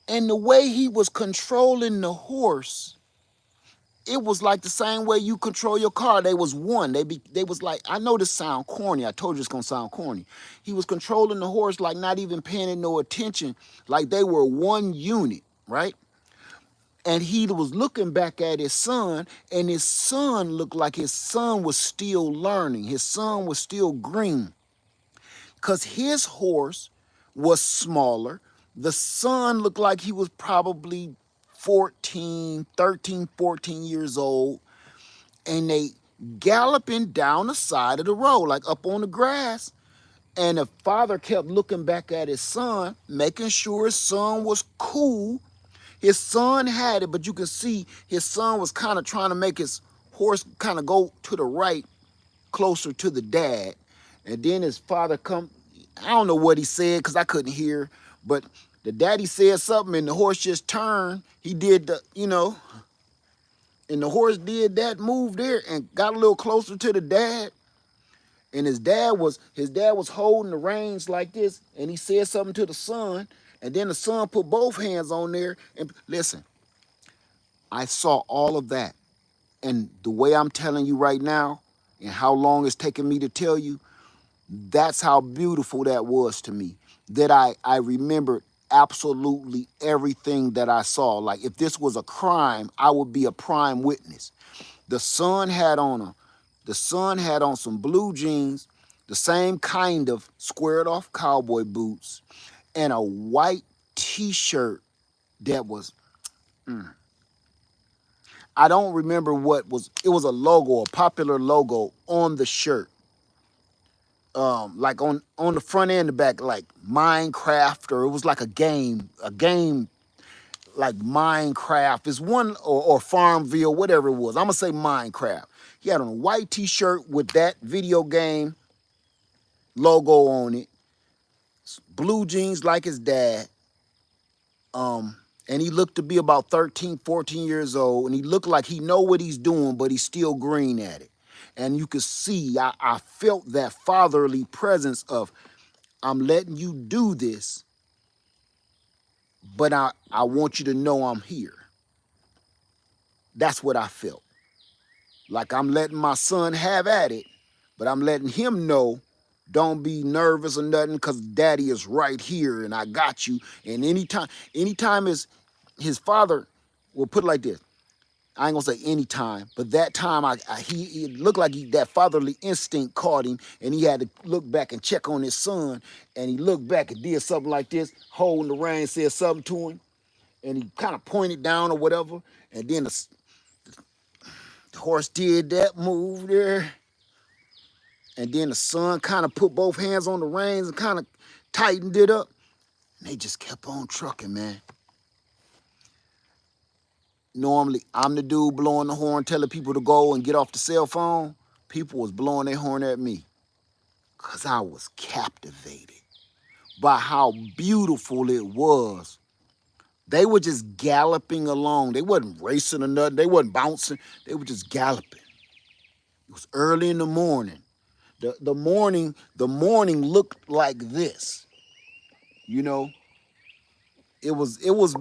And the way he was controlling the horse, it was like the same way you control your car. They was one. They was like, I know this sound corny. I told you it's gonna sound corny. He was controlling the horse like not even paying it no attention, like they were one unit, right? And he was looking back at his son, and his son looked like his son was still learning. His son was still green, because his horse was smaller. The son looked like he was probably 14 years old, and they galloping down the side of the road, like up on the grass. And the father kept looking back at his son, making sure his son was cool. His son had it, but you can see his son was kind of trying to make his horse kind of go to the right, closer to the dad. And then his father come, I don't know what he said because I couldn't hear, but the daddy said something and the horse just turned. He did the, and the horse did that move there and got a little closer to the dad. And his dad was holding the reins like this, and he said something to the son, and then the son put both hands on there. And listen, I saw all of that. And the way I'm telling you right now, and how long it's taken me to tell you, that's how beautiful that was to me. That I remembered absolutely everything that I saw. Like if this was a crime, I would be a prime witness. The son had on some blue jeans, the same kind of squared off cowboy boots, and a white t-shirt that was, I don't remember it was a logo, a popular logo on the shirt. Like on the front and the back, like Minecraft, or it was like a game like Minecraft. It's one, or Farmville, whatever it was. I'm gonna say Minecraft. He had on a white t-shirt with that video game logo on it, blue jeans like his dad. And he looked to be about 13, 14 years old, and he looked like he know what he's doing, but he's still green at it. And you could see, I felt that fatherly presence of, I'm letting you do this, but I want you to know I'm here. That's what I felt. Like I'm letting my son have at it, but I'm letting him know, don't be nervous or nothing, because daddy is right here and I got you. And anytime his father will put it like this. I ain't gonna say anytime, but that time he looked like that fatherly instinct caught him, and he had to look back and check on his son. And he looked back and did something like this, holding the reins, said something to him, and he kind of pointed down or whatever. And then the horse did that move there, and then the son kind of put both hands on the reins and kind of tightened it up. And they just kept on trucking, man. Normally, I'm the dude blowing the horn, telling people to go and get off the cell phone. People was blowing their horn at me because I was captivated by how beautiful it was. They were just galloping along. They wasn't racing or nothing. They wasn't bouncing. They were just galloping. It was early in the morning. The morning looked like this. You know, it was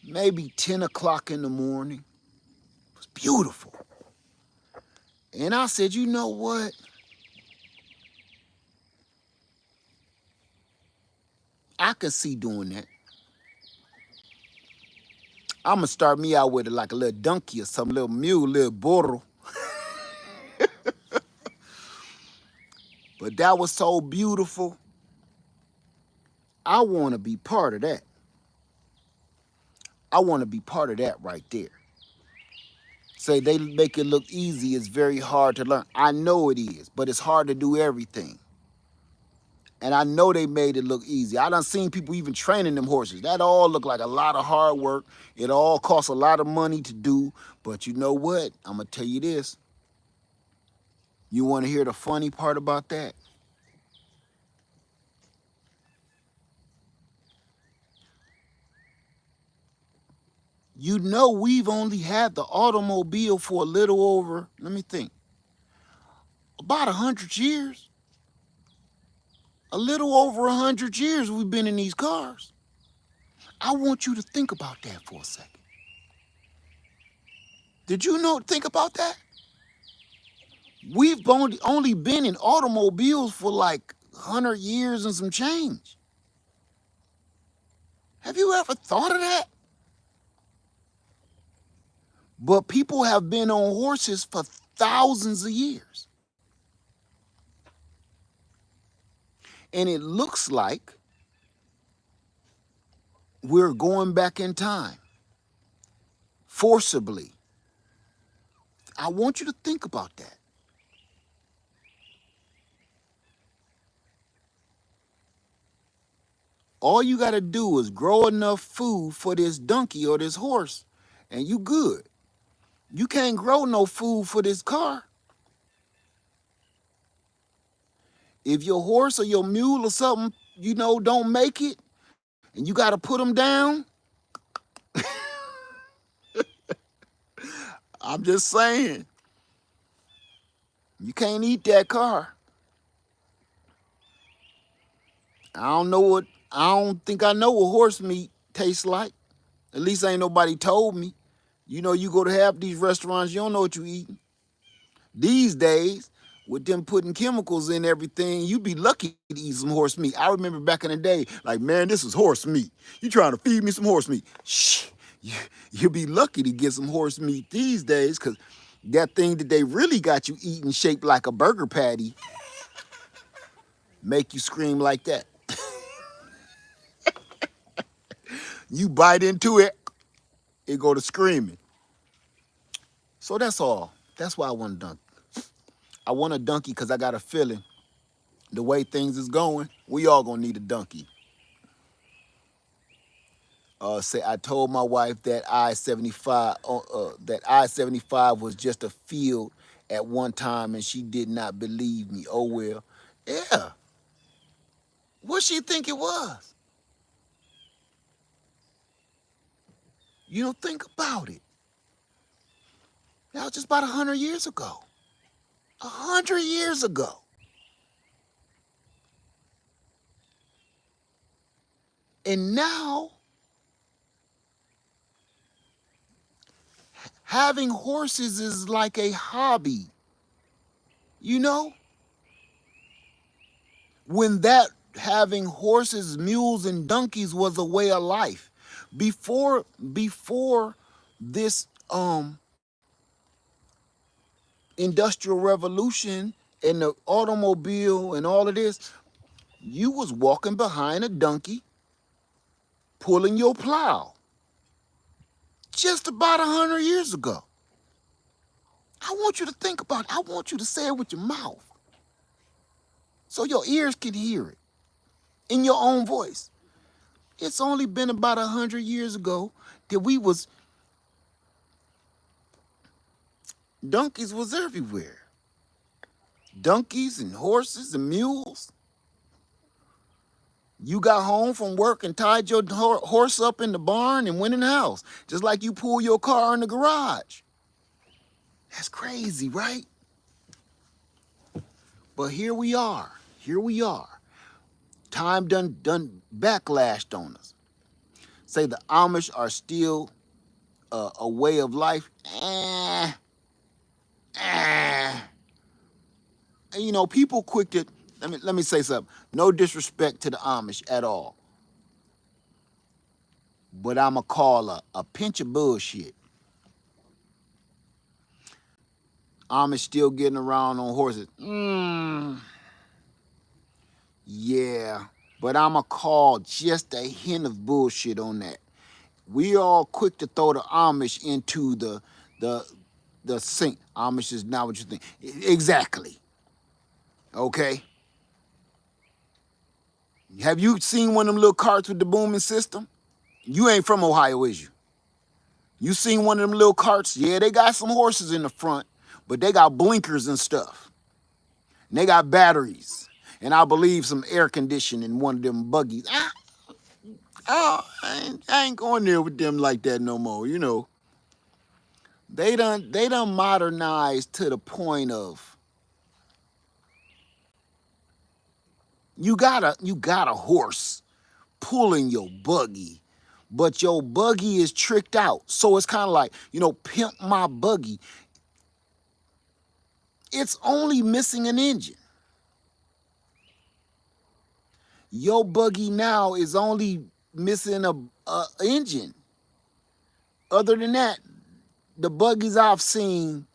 maybe 10 o'clock in the morning. It was beautiful. And I said, you know what? I can see doing that. I'm gonna start me out with like a little donkey or some little mule, little burro. But that was so beautiful. I want to be part of that. I want to be part of that right there. Say they make it look easy. It's very hard to learn. I know it is, but it's hard to do everything. And I know they made it look easy. I done seen people even training them horses. That all look like a lot of hard work. It all costs a lot of money to do. But you know what? I'm going to tell you this. You want to hear the funny part about that? You know we've only had the automobile for a little over, let me think, about 100 years. A little over 100 years we've been in these cars. I want you to think about that for a second. Did you think about that? We've only been in automobiles for like 100 years and some change. Have you ever thought of that? But people have been on horses for thousands of years. And it looks like we're going back in time, forcibly. I want you to think about that. All you got to do is grow enough food for this donkey or this horse, and you good. You can't grow no food for this car. If your horse or your mule or something, don't make it, and you got to put them down, I'm just saying, you can't eat that car. I don't think I know what horse meat tastes like. At least ain't nobody told me. You go to half these restaurants, you don't know what you eating. These days, with them putting chemicals in everything, you be lucky to eat some horse meat. I remember back in the day, like, man, this is horse meat. You trying to feed me some horse meat. Shh, you be lucky to get some horse meat these days, because that thing that they really got you eating shaped like a burger patty make you scream like that. You bite into it, it go to screaming. So that's all. That's why I want a donkey. I want a donkey because I got a feeling the way things is going, we all gonna need a donkey. I told my wife that I-75 was just a field at one time, and she did not believe me. Oh well, yeah. What she think it was? Think about it. That was just about 100 years ago. 100 years ago. And now, having horses is like a hobby. When that having horses, mules, and donkeys was a way of life. Before this industrial revolution and the automobile and all of this, you was walking behind a donkey, pulling your plow. Just about 100 years ago. I want you to think about it. I want you to say it with your mouth, so your ears can hear it in your own voice. It's only been about 100 years ago that donkeys was everywhere. Donkeys and horses and mules. You got home from work and tied your horse up in the barn and went in the house, just like you pull your car in the garage. That's crazy, right? But here we are. Time done backlashed on us. Say the Amish are still a way of life. People quick to let me say something. No disrespect to the Amish at all. but I'ma call a pinch of bullshit. Amish still getting around on horses. Yeah, but I'ma call just a hint of bullshit on that. We all quick to throw the Amish into the the sink. Amish is not what you think. Exactly. Okay. Have you seen one of them little carts with the booming system? You ain't from Ohio, is you? You seen one of them little carts? Yeah, they got some horses in the front, but they got blinkers and stuff. And they got batteries. And I believe some air conditioning in one of them buggies. I ain't going there with them like that no more, you know. They done modernized to the point of you got a horse pulling your buggy, but your buggy is tricked out. So it's kind of like, you know, pimp my buggy. It's only missing an engine. Your buggy now is only missing a engine. Other than that, the buggies I've seen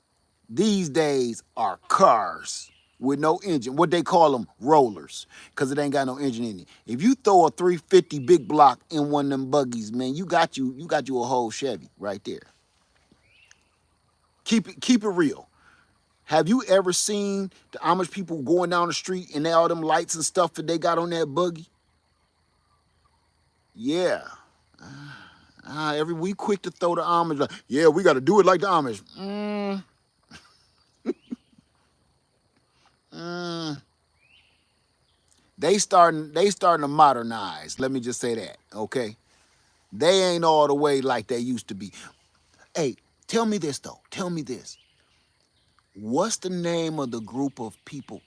these days are cars with no engine. What they call them, rollers, because it ain't got no engine in it. If you throw a 350 big block in one of them buggies, man, you got you a whole Chevy right there. Keep it real. Have you ever seen the Amish people going down the street and they all them lights and stuff that they got on that buggy? Yeah. Every we quick to throw the Amish like, yeah, we got to do it like the Amish. They starting to modernize. Let me just say that, okay? They ain't all the way like they used to be. Hey, tell me this though. Tell me this. What's the name of the group of people?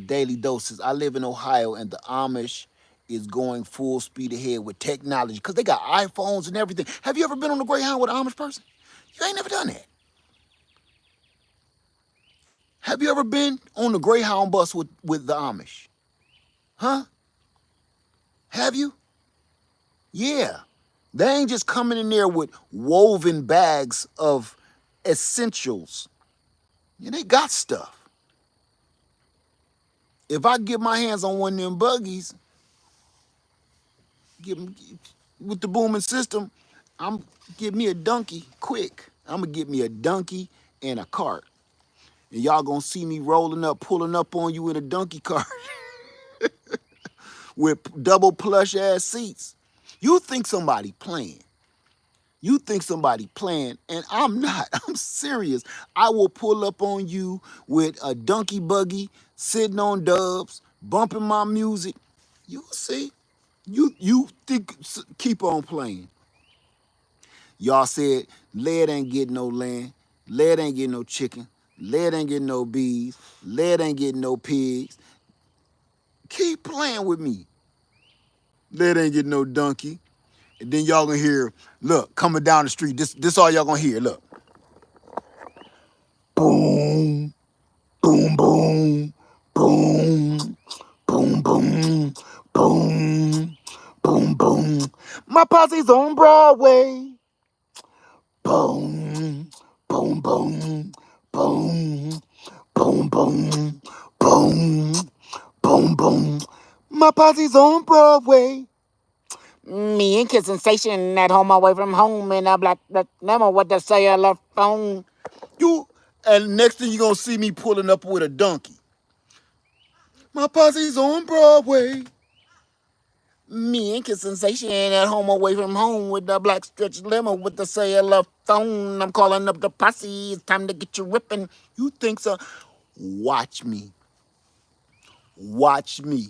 Daily Doses. I live in Ohio, and the Amish is going full speed ahead with technology because they got iPhones and everything. Have you ever been on a Greyhound with an Amish person? You ain't never done that. Have you ever been on the Greyhound bus with the Amish? Huh? Have you? Yeah. They ain't just coming in there with woven bags of essentials. Yeah, they got stuff. If I get my hands on one of them buggies, with the booming system, I'm get me a donkey quick. I'm gonna get me a donkey and a cart. And y'all gonna see me rolling up, pulling up on you in a donkey cart with double plush ass seats. You think somebody playing. You think somebody playing, and I'm not. I'm serious. I will pull up on you with a donkey buggy, sitting on dubs, bumping my music. You'll see. You think, keep on playing. Y'all said lead ain't getting no land, lead ain't getting no chicken, lead ain't getting no bees, lead ain't getting no pigs. Keep playing with me. Lead ain't getting no donkey. And then y'all gonna hear, look, coming down the street, this all y'all gonna hear, look. Boom, boom, boom, boom, boom, boom, boom, boom, boom. My posse's on Broadway. Boom, boom, boom, boom, boom, boom, boom, boom, boom. My posse's on Broadway. Me and Kid Sensation at home away from home and I'm like, never what to say I left phone. You and next thing you gonna see me pulling up with a donkey. My posse's on Broadway. Me and Kid Sensation at home away from home with the black stretch limo with the cellular phone. I'm calling up the posse. It's time to get you ripping. You think so? Watch me. Watch me.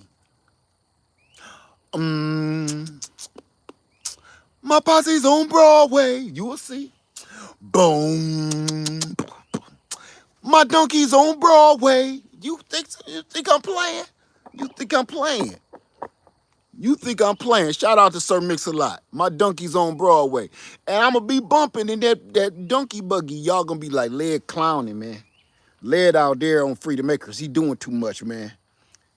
My posse's on Broadway. You will see. Boom. My donkey's on Broadway. You think so? You think I'm playing? You think I'm playing? You think I'm playing? Shout out to Sir Mix-a-Lot. My donkey's on Broadway. And I'm going to be bumping in that donkey buggy. Y'all going to be like, Led clowning, man. Led out there on Freedom Acres. He doing too much, man.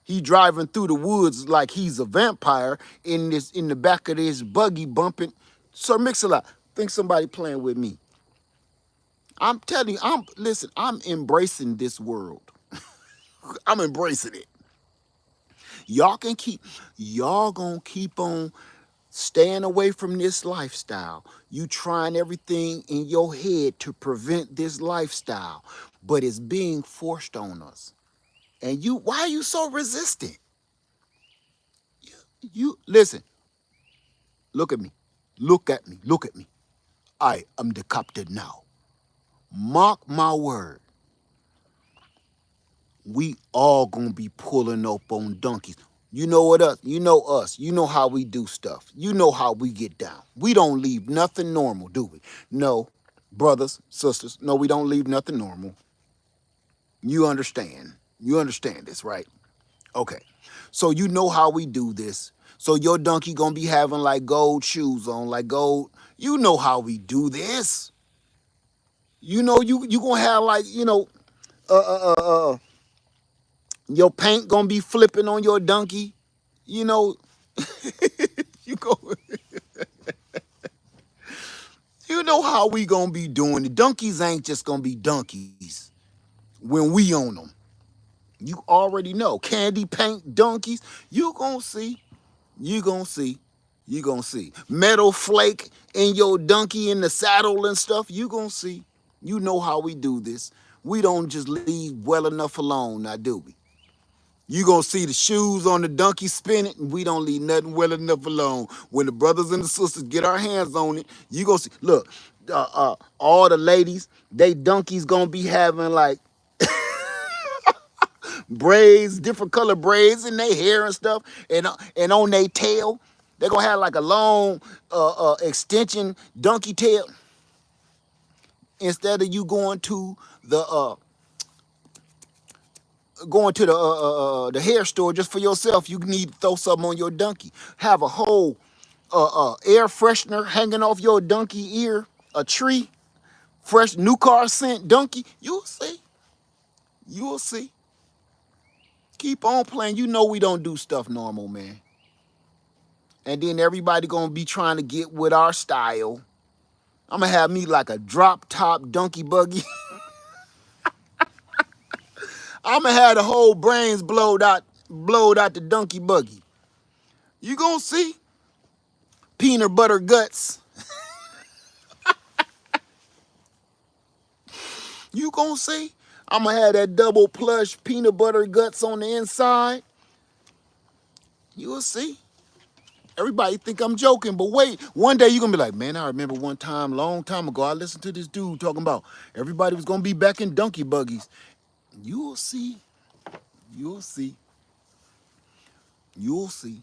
He driving through the woods like he's a vampire in the back of this buggy bumping. Sir Mix-a-Lot, think somebody playing with me. I'm telling you, listen, I'm embracing this world. I'm embracing it. Y'all can keep, y'all gonna keep on staying away from this lifestyle. You trying everything in your head to prevent this lifestyle, but it's being forced on us. And why are you so resistant? You listen, look at me. Look at me. Look at me. I am the captain now. Mark my word. We all gonna be pulling up on donkeys. You know what us? You know us. You know how we do stuff. You know how we get down. We don't leave nothing normal, do we? No, brothers, sisters. No, we don't leave nothing normal. You understand. You understand this, right? Okay. So you know how we do this. So your donkey gonna be having like gold shoes on, like gold. You know how we do this. You know you gonna have like uh uh uh, uh your paint gonna be flipping on your donkey. You know you go. You know how we gonna be doing it. Donkeys ain't just gonna be donkeys when we own them. You already know. Candy paint donkeys. You gonna see. You gonna see. You gonna see. Metal flake in your donkey in the saddle and stuff. You gonna see. You know how we do this. We don't just leave well enough alone, now do we? You gonna see the shoes on the donkey spinning, and we don't leave nothing well enough alone. When the brothers and the sisters get our hands on it, you gonna see. Look, all the ladies, they donkeys gonna be having like braids, different color braids in their hair and stuff, and on their tail, they're gonna have like a long extension donkey tail. Instead of you the the hair store just for yourself, you need to throw something on your donkey. Have a whole air freshener hanging off your donkey ear, a tree, fresh new car scent donkey. You'll see. You'll see. Keep on playing. You know we don't do stuff normal, man. And then everybody gonna be trying to get with our style. I'm gonna have me like a drop top donkey buggy. I'm gonna have the whole brains blowed out the donkey buggy. You gonna see peanut butter guts. You gonna see. I'm gonna have that double plush peanut butter guts on the inside. You will see. Everybody think I'm joking, but wait, one day you're gonna be like, man, I remember one time, long time ago, I listened to this dude talking about everybody was gonna be back in donkey buggies. You'll see. You'll see. You'll see.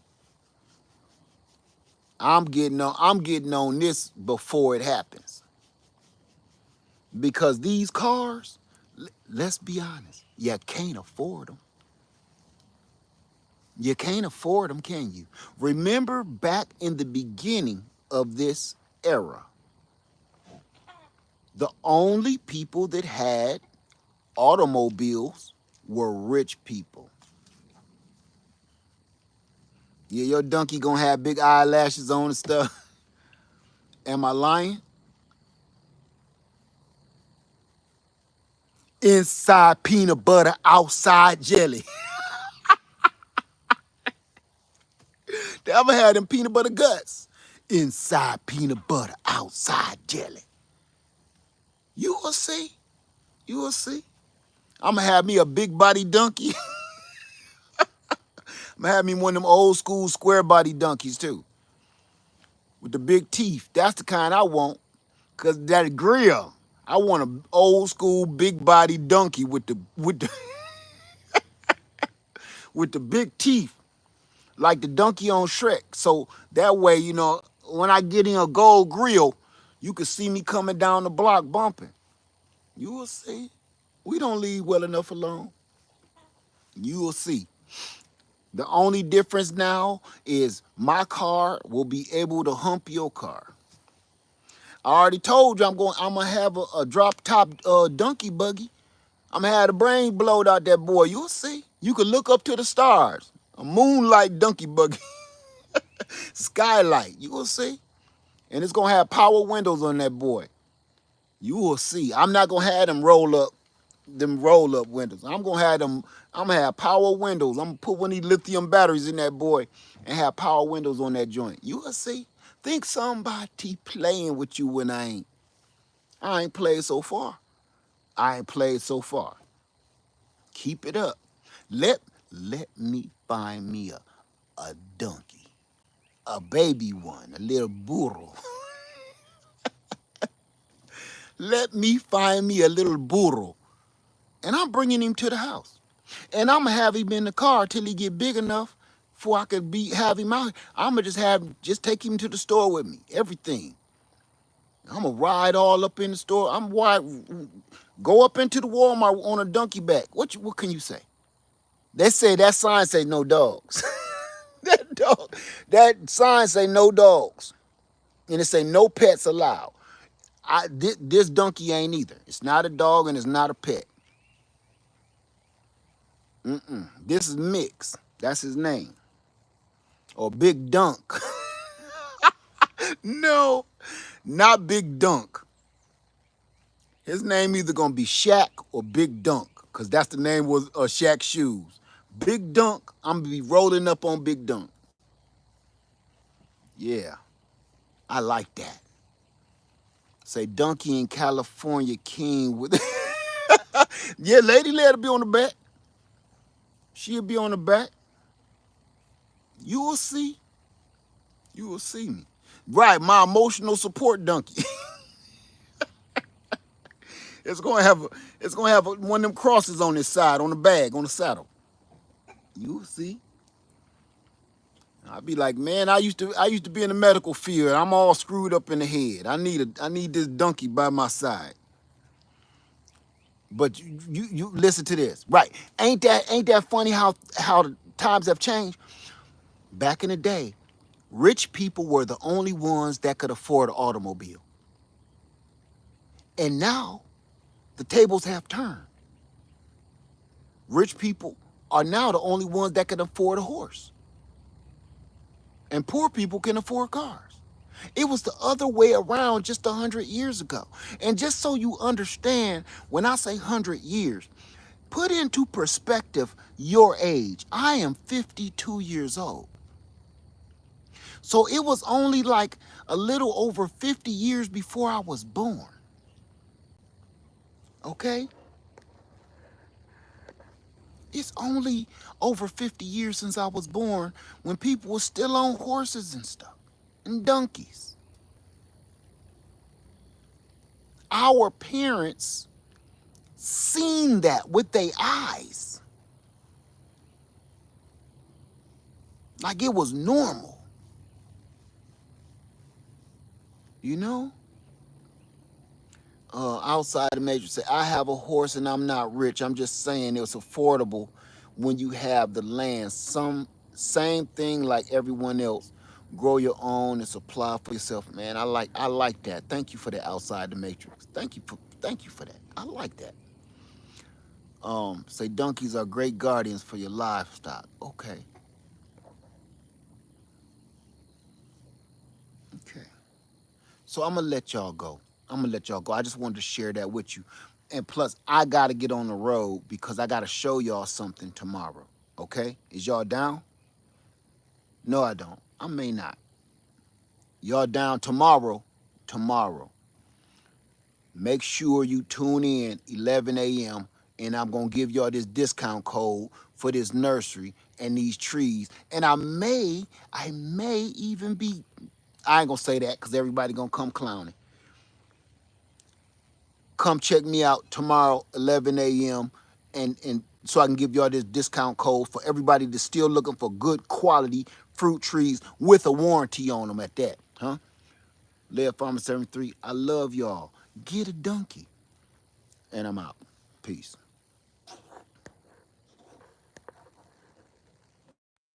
I'm getting on this before it happens. Because these cars, let's be honest, you can't afford them. You can't afford them, can you? Remember back in the beginning of this era, the only people that had automobiles were rich people. Yeah, your donkey gonna have big eyelashes on and stuff. Am I lying? Inside peanut butter, outside jelly. I'm gonna have them peanut butter guts. Inside peanut butter, outside jelly. You will see. You will see. I'm gonna have me a big body donkey. I'm gonna have me one of them old school square body donkeys too. With the big teeth. That's the kind I want. Cause that grill. I want an old school big body donkey with the with the big teeth. Like the donkey on Shrek. So that way, when I get in a gold grill, you can see me coming down the block bumping. You will see. We don't leave well enough alone. You will see. The only difference now is my car will be able to hump your car. I already told you I'm gonna have a drop top donkey buggy. I'm gonna have the brain blowed out that boy. You'll see. You can look up to the stars. A moonlight donkey buggy. Skylight. You will see. And it's gonna have power windows on that boy. You will see. I'm not gonna have them roll up windows. I'm gonna have power windows. I'm gonna put one of these lithium batteries in that boy and have power windows on that joint. You will see. Think somebody playing with you when I ain't. I ain't played so far. I ain't played so far. Keep it up. Let let me find me a donkey. A baby one, a little burro. Let me find me a little burro. And I'm bringing him to the house. And I'm gonna have him in the car till he get big enough before I could have him out. I'm gonna just take him to the store with me. Everything. I'm gonna ride all up in the store. Go up into the Walmart on a donkey back. What can you say? They say that sign say no dogs. That sign say no dogs. And it say no pets allowed. This donkey ain't either. It's not a dog and it's not a pet. This is Mix. That's his name. Or Big Dunk. No, not Big Dunk. His name either gonna be Shaq or Big Dunk, cause that's the name was Shaq's shoes. Big Dunk, I'm gonna be rolling up on Big Dunk. Yeah, I like that. Say Donkey in California King with. Yeah, Lady let her be on the back. She'll be on the back. You will see. You will see me. Right, my emotional support donkey. It's gonna have one of them crosses on his side, on the bag, on the saddle. You will see. I'll be like, man, I used to be in the medical field. I'm all screwed up in the head. I need this donkey by my side. But you listen to this, right? Ain't that funny how the times have changed? Back in the day, rich people were the only ones that could afford an automobile. And now the tables have turned. Rich people are now the only ones that can afford a horse. And poor people can afford cars. It was the other way around just 100 years ago. And just so you understand, when I say 100 years, put into perspective your age. I am 52 years old. So it was only like a little over 50 years before I was born. Okay? It's only over 50 years since I was born when people were still on horses and stuff, and donkeys. Our parents seen that with their eyes. Like it was normal. You know? Outside the matrix, say, I have a horse and I'm not rich. I'm just saying it's affordable when you have the land. Same thing like everyone else. Grow your own and supply for yourself. Man, I like that. Thank you for that, outside the matrix. Thank you for that. I like that. Say donkeys are great guardians for your livestock. Okay. Okay. So I'm gonna let y'all go. I just wanted to share that with you. And plus, I gotta get on the road because I gotta show y'all something tomorrow. Okay? Is y'all down? No, I don't. I may not. Y'all down tomorrow? Tomorrow. Make sure you tune in 11 a.m. and I'm gonna give y'all this discount code for this nursery and these trees. And I may even be, I ain't gonna say that because everybody gonna come clowning. Come check me out tomorrow, 11 a.m. and so I can give y'all this discount code for everybody that's still looking for good quality fruit trees with a warranty on them at that, huh? Lead Farmer 73, I love y'all. Get a donkey. And I'm out. Peace.